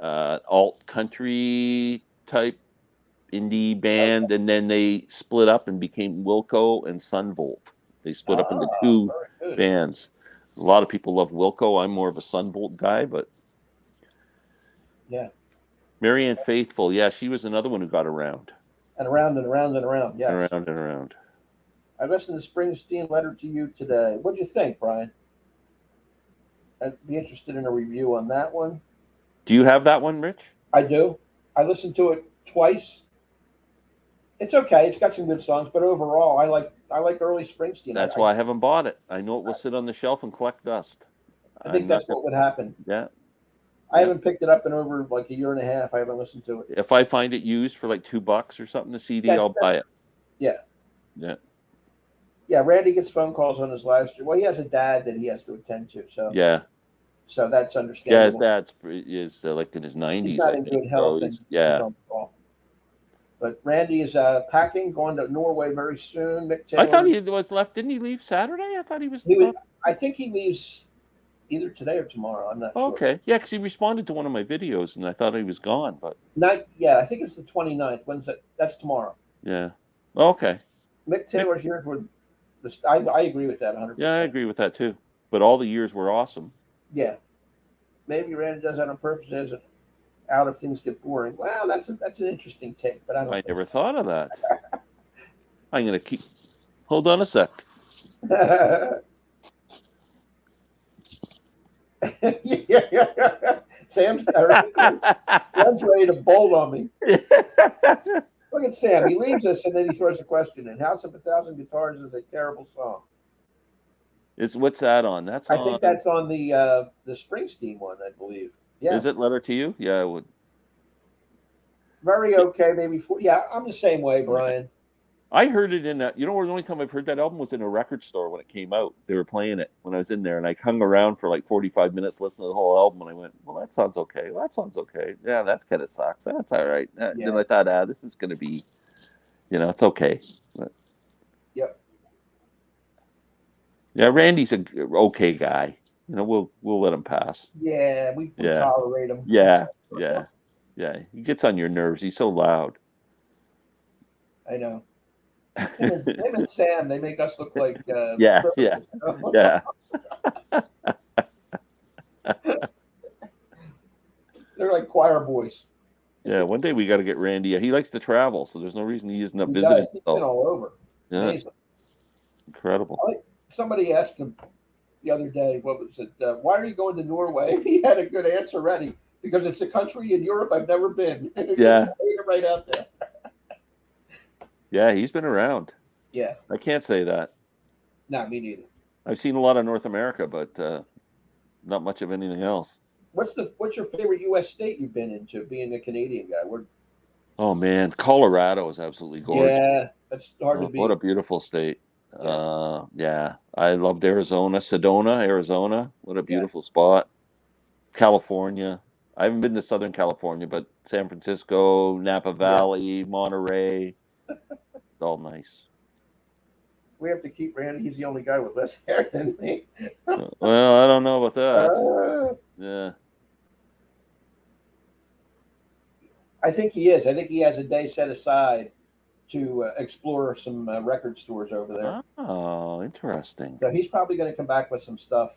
alt country type indie band, and then they split up and became Wilco and Sunvolt. They split up into two bands. A lot of people love Wilco. I'm more of a Sunvolt guy, but yeah. Marianne Faithfull, yeah, she was another one who got around. And around and around and around, yes. Around and around. I listened to Springsteen Letter to You today. What'd you think, Brian? I'd be interested in a review on that one. Do you have that one, Rich? I do. I listened to it twice. It's okay. It's got some good songs, but overall, I like early Springsteen. That's why I haven't bought it. I know it will sit on the shelf and collect dust. I think that's what would happen. Yeah. I haven't picked it up in over like a year and a half. I haven't listened to it. If I find it used for like $2 or something, the CD, I'll buy it. Yeah. Yeah. Yeah, Randy gets phone calls on his live stream. Well, he has a dad that he has to attend to, so yeah. So that's understandable. Yeah, his dad's like in his 90s. He's not in good health. So but Randy is packing, going to Norway very soon. Mick Taylor, I thought he was left. Didn't he leave Saturday? I thought he was. I think he leaves either today or tomorrow. I'm not sure. Okay, yeah, because he responded to one of my videos, and I thought he was gone, but I think it's the 29th. When's that? That's tomorrow. Yeah. Okay. Mick Taylor's years were. I agree with that 100%. Yeah, I agree with that too. But all the years were awesome. Yeah. Maybe Randy does that on purpose as out if things get boring. Well, that's an interesting take, but I never thought of that. I'm gonna keep. Hold on a sec. Sam's ready to bolt on me. Look at Sam. He leaves us and then he throws a question in. House of a Thousand Guitars is a terrible song. What's that on? I think that's on the Springsteen one, I believe. Yeah. Is it Letter to You? Yeah, I would. Very okay, maybe yeah, I'm the same way, Brian. I heard it in that. The only time I've heard that album was in a record store when it came out. They were playing it when I was in there, and I hung around for like 45 minutes listening to the whole album, and I went, "Well, that sounds okay. Well, that sounds okay. Yeah, that kind of sucks. That's all right." Then I thought, this is going to be, it's okay. But, yep. Yeah, Randy's a okay guy. We'll let him pass. Yeah, we tolerate him. Yeah. He gets on your nerves. He's so loud. I know. Him and Sam, they make us look like yeah. They're like choir boys. Yeah, one day we got to get Randy. He likes to travel, so there's no reason he isn't up visiting. He's been all over. Yeah. Amazing. Incredible. Somebody asked him the other day, what was it? Why are you going to Norway? He had a good answer ready. Because it's a country in Europe I've never been. Yeah. Right out there. Yeah, he's been around. Yeah. I can't say that. No, me neither. I've seen a lot of North America, but not much of anything else. What's your favorite U.S. state you've been into, being a Canadian guy? Oh, man. Colorado is absolutely gorgeous. Yeah, that's hard to beat. What a beautiful state. Yeah. I loved Arizona. Sedona, Arizona. What a beautiful spot. California. I haven't been to Southern California, but San Francisco, Napa Valley, Monterey. It's all nice. We have to keep Randy. He's the only guy with less hair than me. Well, I don't know about that. Yeah. I think he is. I think he has a day set aside to explore some record stores over there. Oh, interesting. So he's probably going to come back with some stuff.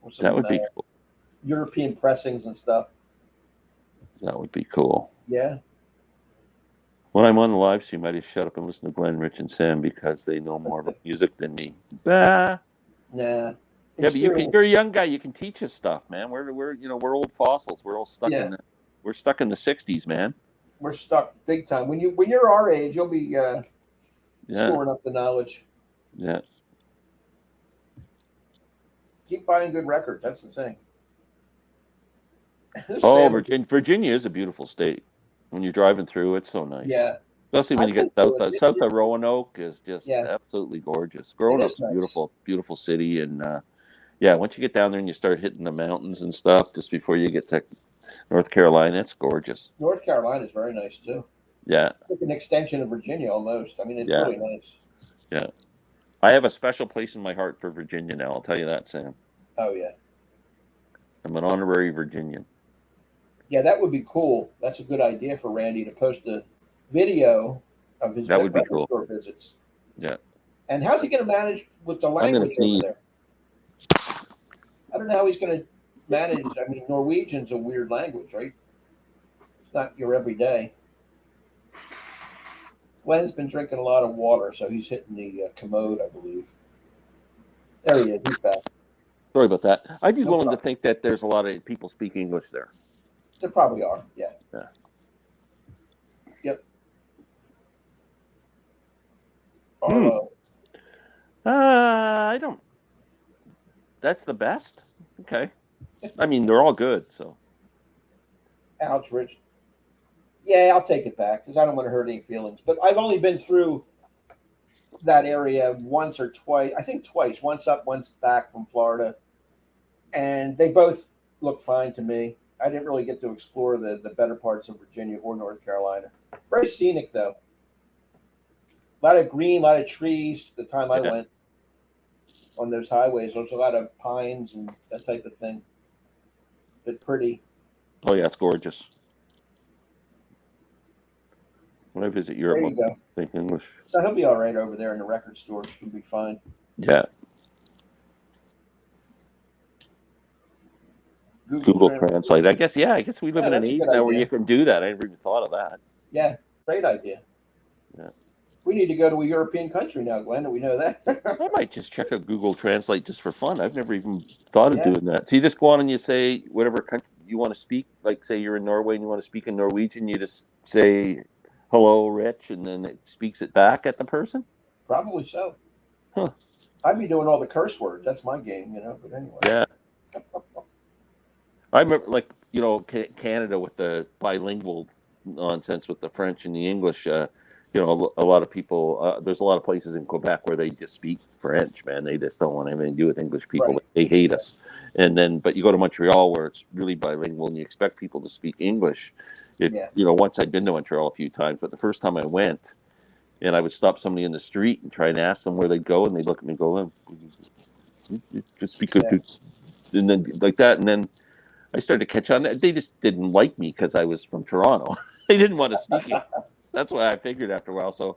With some, That would be cool. European pressings and stuff. That would be cool. Yeah. When I'm on the live stream, I just shut up and listen to Glenn, Rich, and Sam because they know more about music than me. Nah. Nah. Yeah, but you're a young guy. You can teach us stuff, man. We're old fossils. We're all stuck in the '60s, man. We're stuck big time. When you're our age, you'll be storing up the knowledge. Yeah. Keep buying good records. That's the thing. Virginia is a beautiful state. When you're driving through, it's so nice. Yeah. Especially when you get south of Roanoke is just absolutely gorgeous. Roanoke's a beautiful, beautiful city. And once you get down there and you start hitting the mountains and stuff, just before you get to North Carolina, it's gorgeous. North Carolina is very nice too. Yeah. It's like an extension of Virginia almost. I mean, it's really nice. Yeah. I have a special place in my heart for Virginia now. I'll tell you that, Sam. Oh, yeah. I'm an honorary Virginian. Yeah, that would be cool. That's a good idea for Randy to post a video of his record store visits. Yeah. And how's he going to manage with the language over there? I don't know how he's going to manage. I mean, Norwegian's a weird language, right? It's not your everyday. Glen's been drinking a lot of water, so he's hitting the commode, I believe. There he is. He's back. Sorry about that. I'd be willing to think that there's a lot of people speak English there. There probably are, yeah. Yep. I don't. That's the best? Okay. I mean, they're all good, so. Ouch, Rich. Yeah, I'll take it back because I don't want to hurt any feelings. But I've only been through that area once or twice. I think twice. Once up, once back from Florida. And they both look fine to me. I didn't really get to explore the better parts of Virginia or North Carolina. Very scenic, though. A lot of green, a lot of trees. The time I went on those highways, there was a lot of pines and that type of thing. But pretty. Oh, yeah, it's gorgeous. When I visit Europe, I speak English. So he'll be all right over there in the record store. He'll be fine. Yeah. Google Translate. I guess we live in an age now where you can do that. I never even thought of that. Yeah, great idea. Yeah. We need to go to a European country now, Glenn. Do we know that? I might just check out Google Translate just for fun. I've never even thought of doing that. So you just go on and you say whatever country you want to speak. Like, say you're in Norway and you want to speak in Norwegian, you just say, "Hello, Rich," and then it speaks it back at the person? Probably so. Huh. I'd be doing all the curse words. That's my game, but anyway. Yeah. I remember, Canada with the bilingual nonsense with the French and the English. A lot of people, there's a lot of places in Quebec where they just speak French, man. They just don't want anything to do with English people. Right. They hate us. And then, but you go to Montreal where it's really bilingual and you expect people to speak English. Once I'd been to Montreal a few times, but the first time I went, and I would stop somebody in the street and try and ask them where they'd go, and they'd look at me and go, just speak good. And then like that, and then I started to catch on. They just didn't like me because I was from Toronto. They didn't want to speak it. That's what I figured after a while. So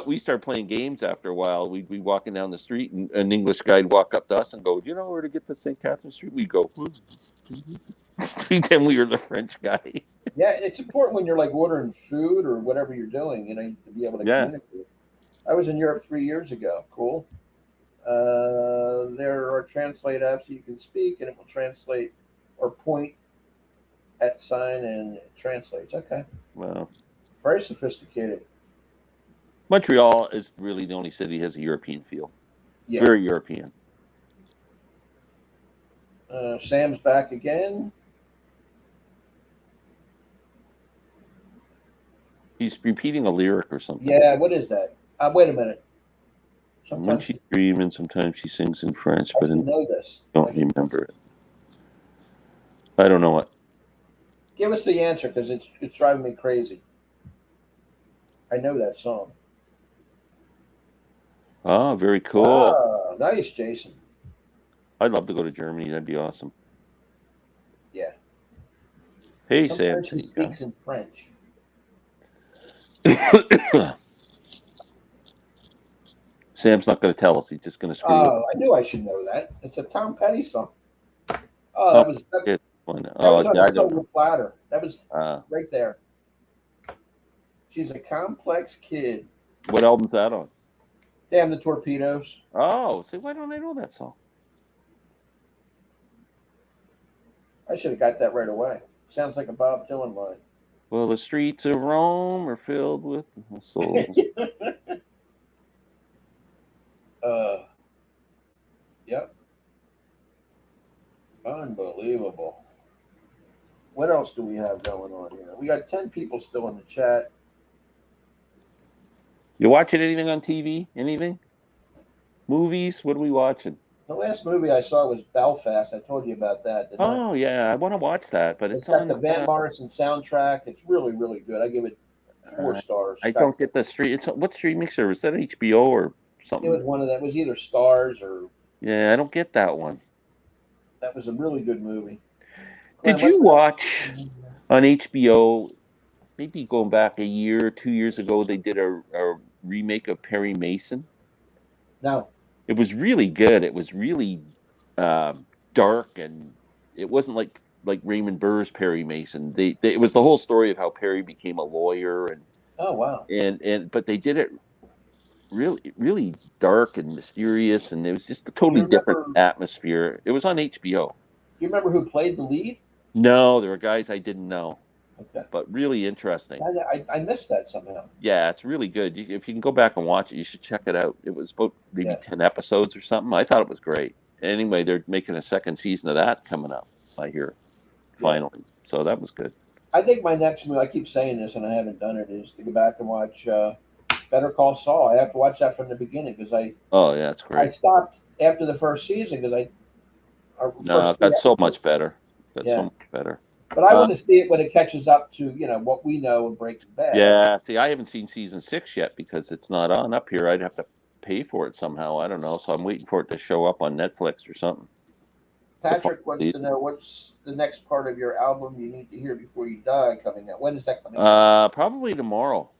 we started playing games after a while. We'd be walking down the street, and an English guy'd walk up to us and go, "Do you know where to get to St. Catherine Street?" We'd go, pretend we were the French guy. Yeah, it's important when you're like ordering food or whatever you're doing, to be able to communicate. I was in Europe 3 years ago. Cool. There are translate apps you can speak, and it will translate or point at sign and it translates. Okay. Wow. Very sophisticated. Montreal is really the only city that has a European feel. Yeah. Very European. Sam's back again. He's repeating a lyric or something. Yeah, what is that? Wait a minute. Sometimes she's dreaming, sometimes she sings in French, but I don't remember it. I don't know what. Give us the answer because it's driving me crazy. I know that song. Oh, very cool. Oh, nice, Jason. I'd love to go to Germany. That'd be awesome. Yeah. Hey, Sam. Sometimes he speaks in French. Sam's not going to tell us. He's just going to screw Oh, I knew I should know that. It's a Tom Petty song. Oh, that was it. on Oh, the I don't silver know. platter. That was Uh, right there. She's a complex kid. what album's that on? Damn the Torpedoes. Oh, see, why don't I know that song? I should have got that right away. Sounds like a Bob Dylan line. Well, the streets of Rome are filled with souls. Yep. Unbelievable. What else do we have going on here? We got 10 people still in the chat. You watching anything on TV? Anything? Movies? What are we watching? The last movie I saw was Belfast. I told you about that, didn't I? Oh, yeah. I want to watch that, but It's it's got on the Van Morrison soundtrack. It's really, really good. I give it 4 stars. I don't get the stream. It's what streaming service? Is that HBO or something? It was one of them. It was either Stars or. Yeah, I don't get that one. That was a really good movie. Did you watch on HBO? Maybe going back a year or 2 years ago, they did a remake of Perry Mason. No. It was really good. It was really dark, and it wasn't like Raymond Burr's Perry Mason. It was the whole story of how Perry became a lawyer, and oh wow, but they did it really dark and mysterious, and it was just a totally different atmosphere. It was on HBO. You remember who played the lead? No, there were guys I didn't know. Okay. But really interesting. I missed that somehow. Yeah, it's really good. If you can go back and watch it, you should check it out. It was about maybe 10 episodes or something. I thought it was great. Anyway, they're making a second season of that coming up, I hear, finally. So that was good. I think my next move, I keep saying this and I haven't done it, is to go back and watch Better Call Saul. I have to watch that from the beginning because Oh, yeah, it's great. I stopped after the first season because No, it got so much better. So much better. But I want to see it when it catches up to, what we know in Breaking Bad. Yeah, see, I haven't seen season 6 yet because it's not on up here. I'd have to pay for it somehow. I don't know. So I'm waiting for it to show up on Netflix or something. Patrick wants to know what's the next part of your album you need to hear before you die coming out. When is that coming out? Probably tomorrow.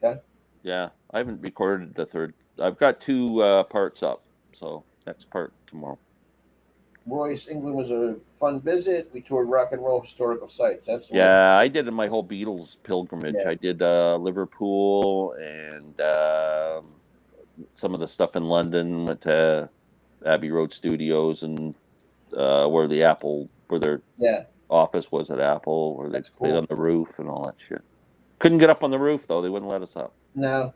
Okay. Yeah, I haven't recorded the third. I've got 2 parts up. So next part tomorrow. Royce, England was a fun visit. We toured rock and roll historical sites. That's I did my whole Beatles pilgrimage. Yeah. I did Liverpool and some of the stuff in London. Went to Abbey Road Studios and where their office was at Apple, where they played on the roof and all that shit. Couldn't get up on the roof though; they wouldn't let us up. No.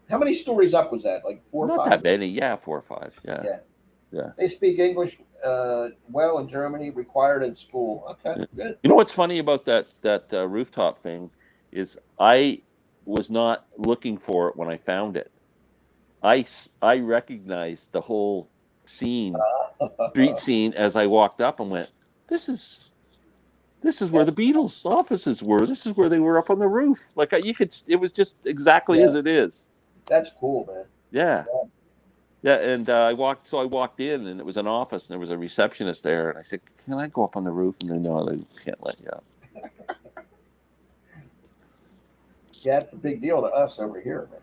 How many stories up was that? Like 4 or 5? Not that many. Yeah, 4 or 5. Yeah. They speak English well in Germany, required in school. Okay, good. You know what's funny about that rooftop thing is I was not looking for it when I found it. I recognized the whole scene, street scene, as I walked up and went, This is where the Beatles' offices were. This is where they were up on the roof. Like it was just exactly as it is. That's cool, man. Yeah. Yeah, and I walked in, and it was an office, and there was a receptionist there, and I said, "Can I go up on the roof?" And they no, they can't let you up. Yeah, it's a big deal to us over here, man.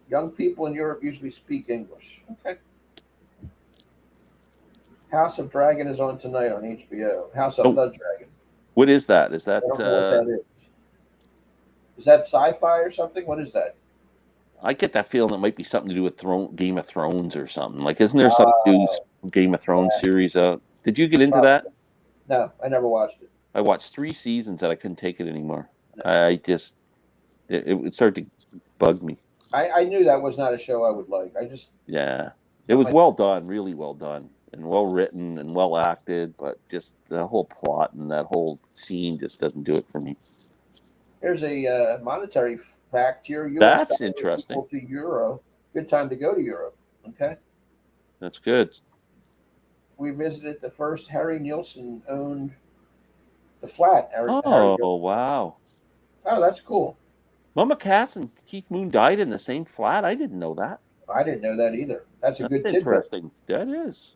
Young people in Europe usually speak English. Okay. House of Dragon is on tonight on HBO. House of the Dragon. What is that? Is that? I don't know what that is. Is that sci-fi or something? What is that? I get that feeling it might be something to do with Game of Thrones or something. Like, isn't there something to do with Game of Thrones series out? Did you get into that? No, I never watched it. I watched 3 seasons and I couldn't take it anymore. No. It started to bug me. I knew that was not a show I would like. It was well done, really well done, and well written and well acted, but just the whole plot and that whole scene just doesn't do it for me. There's a monetary fact here. That's interesting. To euro. Good time to go to Europe. Okay. That's good. We visited the first Harry Nilsson owned the flat. Wow. Oh, that's cool. Mama Cass and Keith Moon died in the same flat. I didn't know that. I didn't know that either. That's a That's good tidbit. interesting. That is.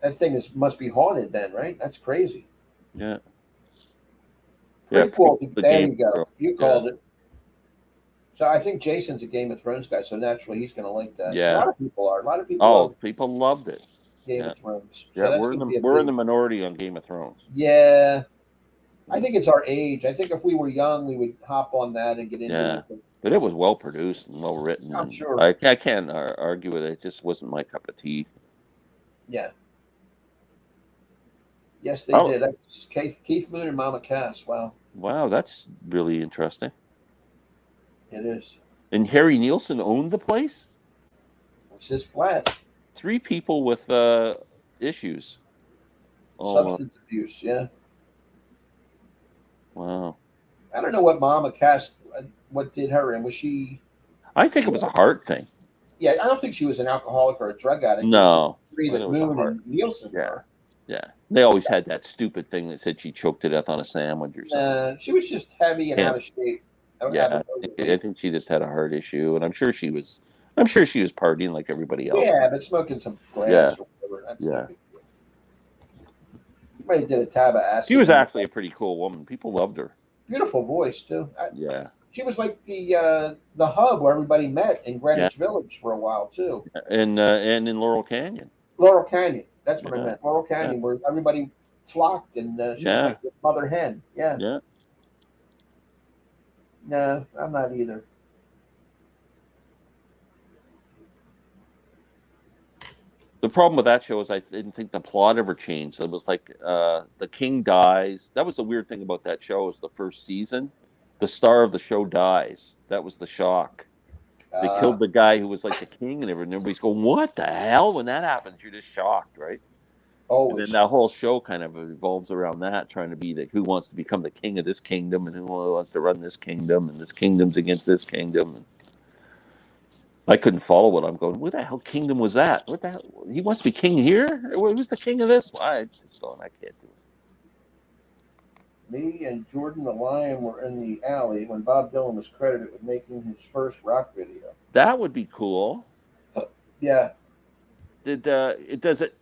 That thing must be haunted then, right? That's crazy. Yeah. Prequel. The There Game you go. of Thrones. You called it. So I think Jason's a Game of Thrones guy, so naturally he's going to like that. Yeah. A lot of people are. A lot of people Oh, love people loved it. Game of Thrones. So Yeah, that's we're gonna be in the minority on Game of Thrones. Yeah. I think it's our age. I think if we were young, we would hop on that and get into it. But it was well produced and well written. I'm sure. I can't argue with it. It just wasn't my cup of tea. Yeah. Yes, they did. That's Keith Moon and Mama Cass. Wow. Wow, that's really interesting. It is. And Harry Nielsen owned the place? It's his flat. 3 people with issues. Substance abuse, yeah. Wow. I don't know what Mama Cass, what did her in. Was she... I think it was a heart thing. Yeah, I don't think she was an alcoholic or a drug addict. No. That Moon and Nielsen were. Yeah. They always had that stupid thing that said she choked to death on a sandwich or something. She was just heavy and out of shape. Yeah, I think she just had a heart issue, and I'm sure she was partying like everybody else. Yeah, but smoking some grass or whatever. That's Somebody did a tab of acid. She was actually a pretty cool woman. People loved her. Beautiful voice too. Yeah. She was like the hub where everybody met in Greenwich Village for a while too. And in Laurel Canyon. Laurel Canyon. That's what I meant. Laurel Canyon, where everybody flocked and she was like the mother hen. Yeah. Yeah. No, I'm not either. The problem with that show is I didn't think the plot ever changed. It was like the king dies. That was the weird thing about that show is the first season. The star of the show dies. That was the shock. They killed the guy who was like the king and everybody's going, what the hell? When that happens, you're just shocked, right? And then that whole show kind of evolves around that, trying to be who wants to become the king of this kingdom and who wants to run this kingdom and this kingdom's against this kingdom. And I couldn't follow what I'm going. What the hell kingdom was that? What the hell? He wants to be king here? Who's the king of this? I just going, I can't do it. Me and Jordan the Lion were in the alley when Bob Dylan was credited with making his first rock video. That would be cool. Yeah. Does it?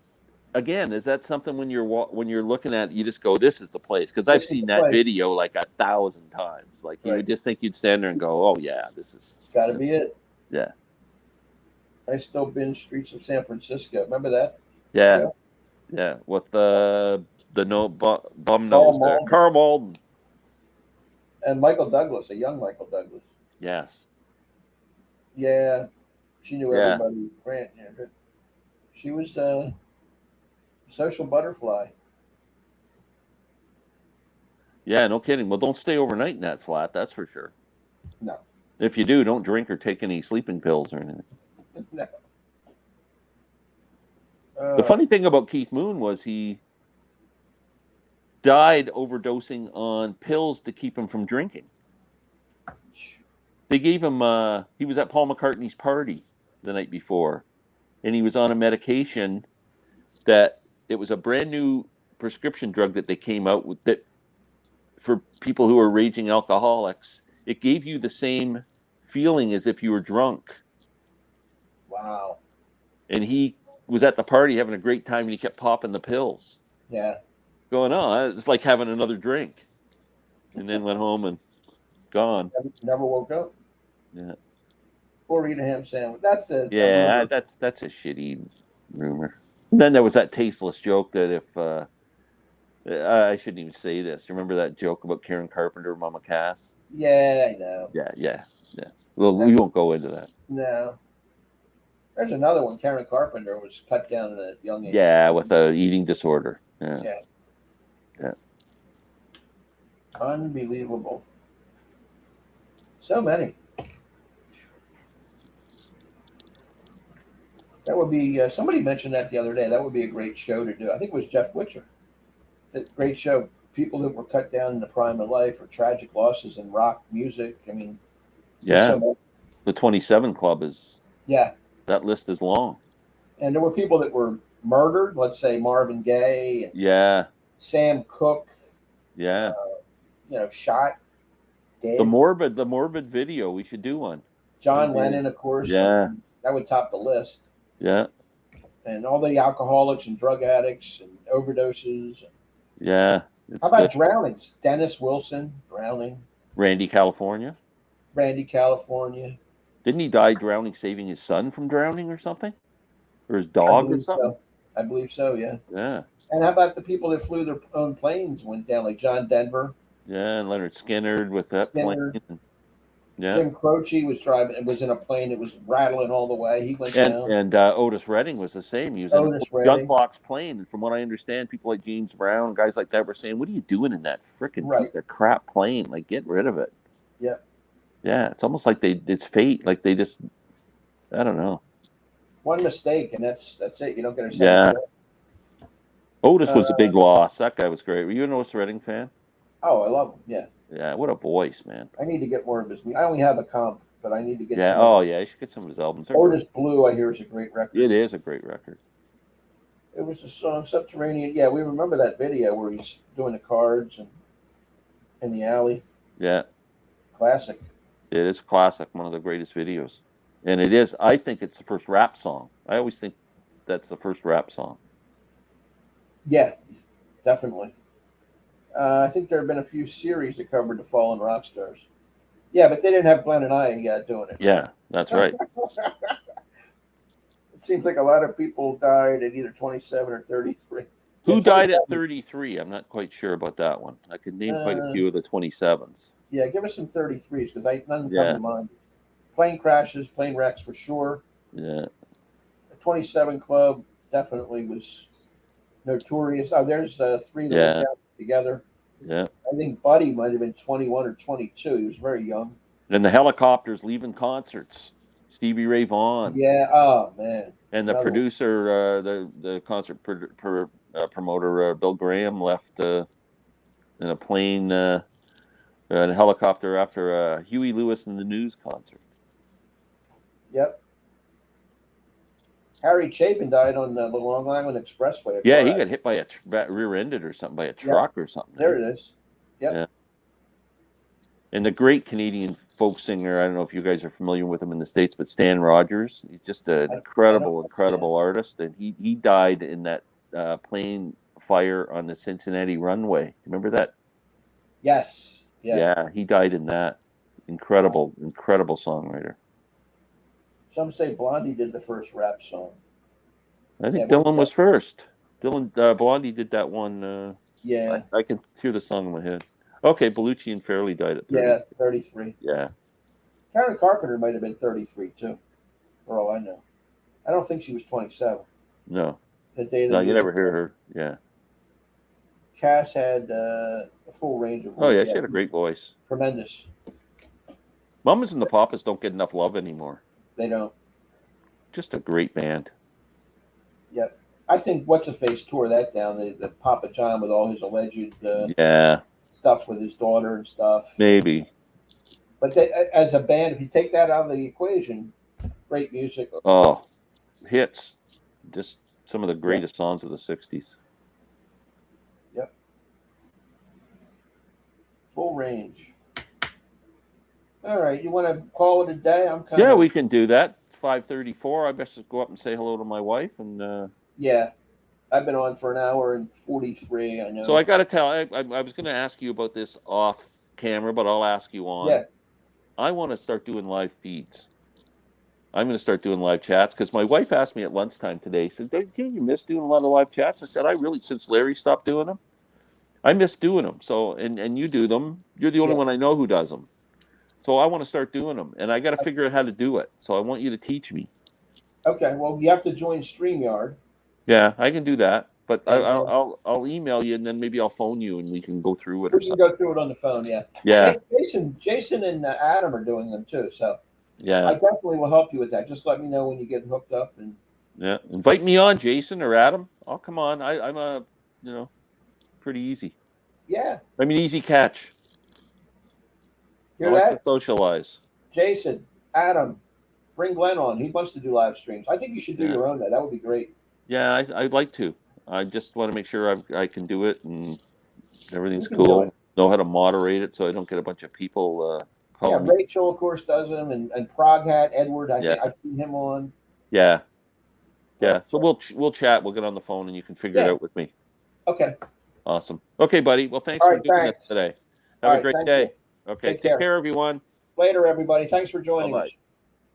Again, is that something when you're looking at it, you just go, this is the place? Because I've seen that video like 1,000 times. Like you would just think you'd stand there and go, oh yeah, this is got to be it. Yeah. I still binge Streets of San Francisco. Remember that? Yeah. show? Yeah. With the bum nose there. Carl Malden. And Michael Douglas, a young Michael Douglas. Yes. Yeah. She knew everybody. Grant. Yeah. She was social butterfly. Yeah, no kidding. Well, don't stay overnight in that flat, that's for sure. No. If you do, don't drink or take any sleeping pills or anything. No. The funny thing about Keith Moon was he died overdosing on pills to keep him from drinking. They gave him, he was at Paul McCartney's party the night before, and he was on a medication that it was a brand new prescription drug that they came out with that for people who are raging alcoholics. It gave you the same feeling as if you were drunk. Wow. And he was at the party having a great time and he kept popping the pills. Yeah. Going, oh, it's like having another drink. And then went home and gone. Never woke up. Yeah. Or eat a ham sandwich. That's it. Yeah, that's a shitty rumor. And then there was that tasteless joke that if I shouldn't even say this. Remember that joke about Karen Carpenter, Mama Cass? Yeah, I know. Yeah. Well, we won't go into that. No. There's another one. Karen Carpenter was cut down at a young age. Yeah, with a eating disorder. Yeah. Unbelievable. So many. That would be, somebody mentioned that the other day. That would be a great show to do. I think it was Jeff Witcher. It's a great show. People that were cut down in the prime of life or tragic losses in rock music. I mean, yeah. The 27 Club is, that list is long. And there were people that were murdered. Let's say Marvin Gaye. And Sam Cooke. Yeah. Shot. Dead. The morbid video. We should do one. John Lennon, of course. Yeah. That would top the list. Yeah. And all the alcoholics and drug addicts and overdoses. Yeah. How about drownings? Dennis Wilson, drowning. Randy, California. Randy, California. Didn't he die drowning, saving his son from drowning or something? Or his dog or something? I believe so, yeah. Yeah. And how about the people that flew their own planes went down, like John Denver? Yeah, and Leonard Skinner with that plane. Yeah. Jim Croce was in a plane that was rattling all the way. He went down. And Otis Redding was the same. He was in a junk box plane. And from what I understand, people like James Brown, guys like that were saying, what are you doing in that freaking piece of crap plane? Like, get rid of it. Yeah. Yeah, it's almost like it's fate. Like they just, I don't know. One mistake, and that's it. You don't get a second. Yeah. Otis was a big loss. That guy was great. Were you an Otis Redding fan? Oh, I love him. Yeah. Yeah, what a voice, man. I need to get more of his music. I only have a comp, but I need to get some. Oh, yeah, you should get some of his albums. Otis Blue, I hear, is a great record. It is a great record. It was a song, Subterranean. Yeah, we remember that video where he's doing the cards and in the alley. Yeah. Classic. It is a classic, one of the greatest videos. And it is, I think it's the first rap song. I always think that's the first rap song. Yeah, definitely. I think there have been a few series that covered the fallen rock stars. Yeah, but they didn't have Glen and I doing it. Yeah, that's right. It seems like a lot of people died at either 27 or 33. Who died at 33? I'm not quite sure about that one. I could name quite a few of the 27s. Yeah, give us some 33s because none come to mind. Plane crashes, plane wrecks for sure. Yeah. The 27 Club definitely was notorious. Oh, there's three that went down together. Yeah. I think Buddy might have been 21 or 22. He was very young. And the Helicopters leaving concerts. Stevie Ray Vaughan. Yeah. Oh man. And the producer, the concert promoter, Bill Graham, left in a plane, in a helicopter after Huey Lewis and the News concert. Yep. Harry Chapin died on the Long Island Expressway. Yeah, he got hit by rear-ended or something, by a truck or something. There it is. Yep. Yeah. And the great Canadian folk singer, I don't know if you guys are familiar with him in the States, but Stan Rogers. He's just an incredible artist. And he died in that plane fire on the Cincinnati runway. Remember that? Yes. Yeah, he died in that. Incredible songwriter. Some say Blondie did the first rap song. I think Dylan was first. Blondie did that one. Yeah. I can hear the song in my head. Okay, Bellucci and Fairley died at 30. Yeah, 33. Yeah. Karen Carpenter might have been 33 too, for all I know. I don't think she was 27. No. The day no, you never hear her. Yeah. Cass had a full range of voice. Oh, yeah, she had a great voice. Tremendous. Mamas and the Papas don't get enough love anymore. They don't. Just a great band. Yep. I think What's-A-Face tore that down, the Papa John with all his alleged stuff with his daughter and stuff. Maybe. But as a band, if you take that out of the equation, great music. Oh, hits. Just some of the greatest songs of the 60s. Yep. Full range. All right, you want to call it a day? We can do that. 5:34. I best just go up and say hello to my wife and. Yeah, I've been on for an hour and 43. I know. So I got to tell. I was going to ask you about this off camera, but I'll ask you on. Yeah. I want to start doing live feeds. I'm going to start doing live chats because my wife asked me at lunchtime today. Said, "Don't you miss doing a lot of live chats?" I said, "I really, since Larry stopped doing them, I miss doing them. So and you do them. You're the only one I know who does them. So I want to start doing them, and I got to figure out how to do it. So I want you to teach me." Okay. Well, you have to join StreamYard. Yeah, I can do that, but I'll email you, and then maybe I'll phone you, and we can go through it. We can go through it on the phone. Yeah. Yeah. Hey, Jason, and Adam are doing them too. So yeah, I definitely will help you with that. Just let me know when you get hooked up, and invite me on, Jason or Adam. I'll come on. I'm pretty easy. Yeah. I'm an easy catch. Hear I like that? to socialize. Jason, Adam, bring Glen on. He wants to do live streams. I think you should do your own. That would be great. Yeah, I'd like to. I just want to make sure I can do it and everything's cool. know how to moderate it so I don't get a bunch of people Yeah, calling me. Rachel, of course, does them, and Prague Hat, Edward, I think Yeah. I've seen him on. Yeah. Yeah. But, So we'll chat. We'll get on the phone and you can figure it Yeah. out with me. Okay. Awesome. Okay, buddy. Well, thanks All for right, doing thanks. this today. All Have a right, great thank day. you. Okay. Take Take care. care, everyone. Later, everybody. Thanks for joining Bye-bye. us.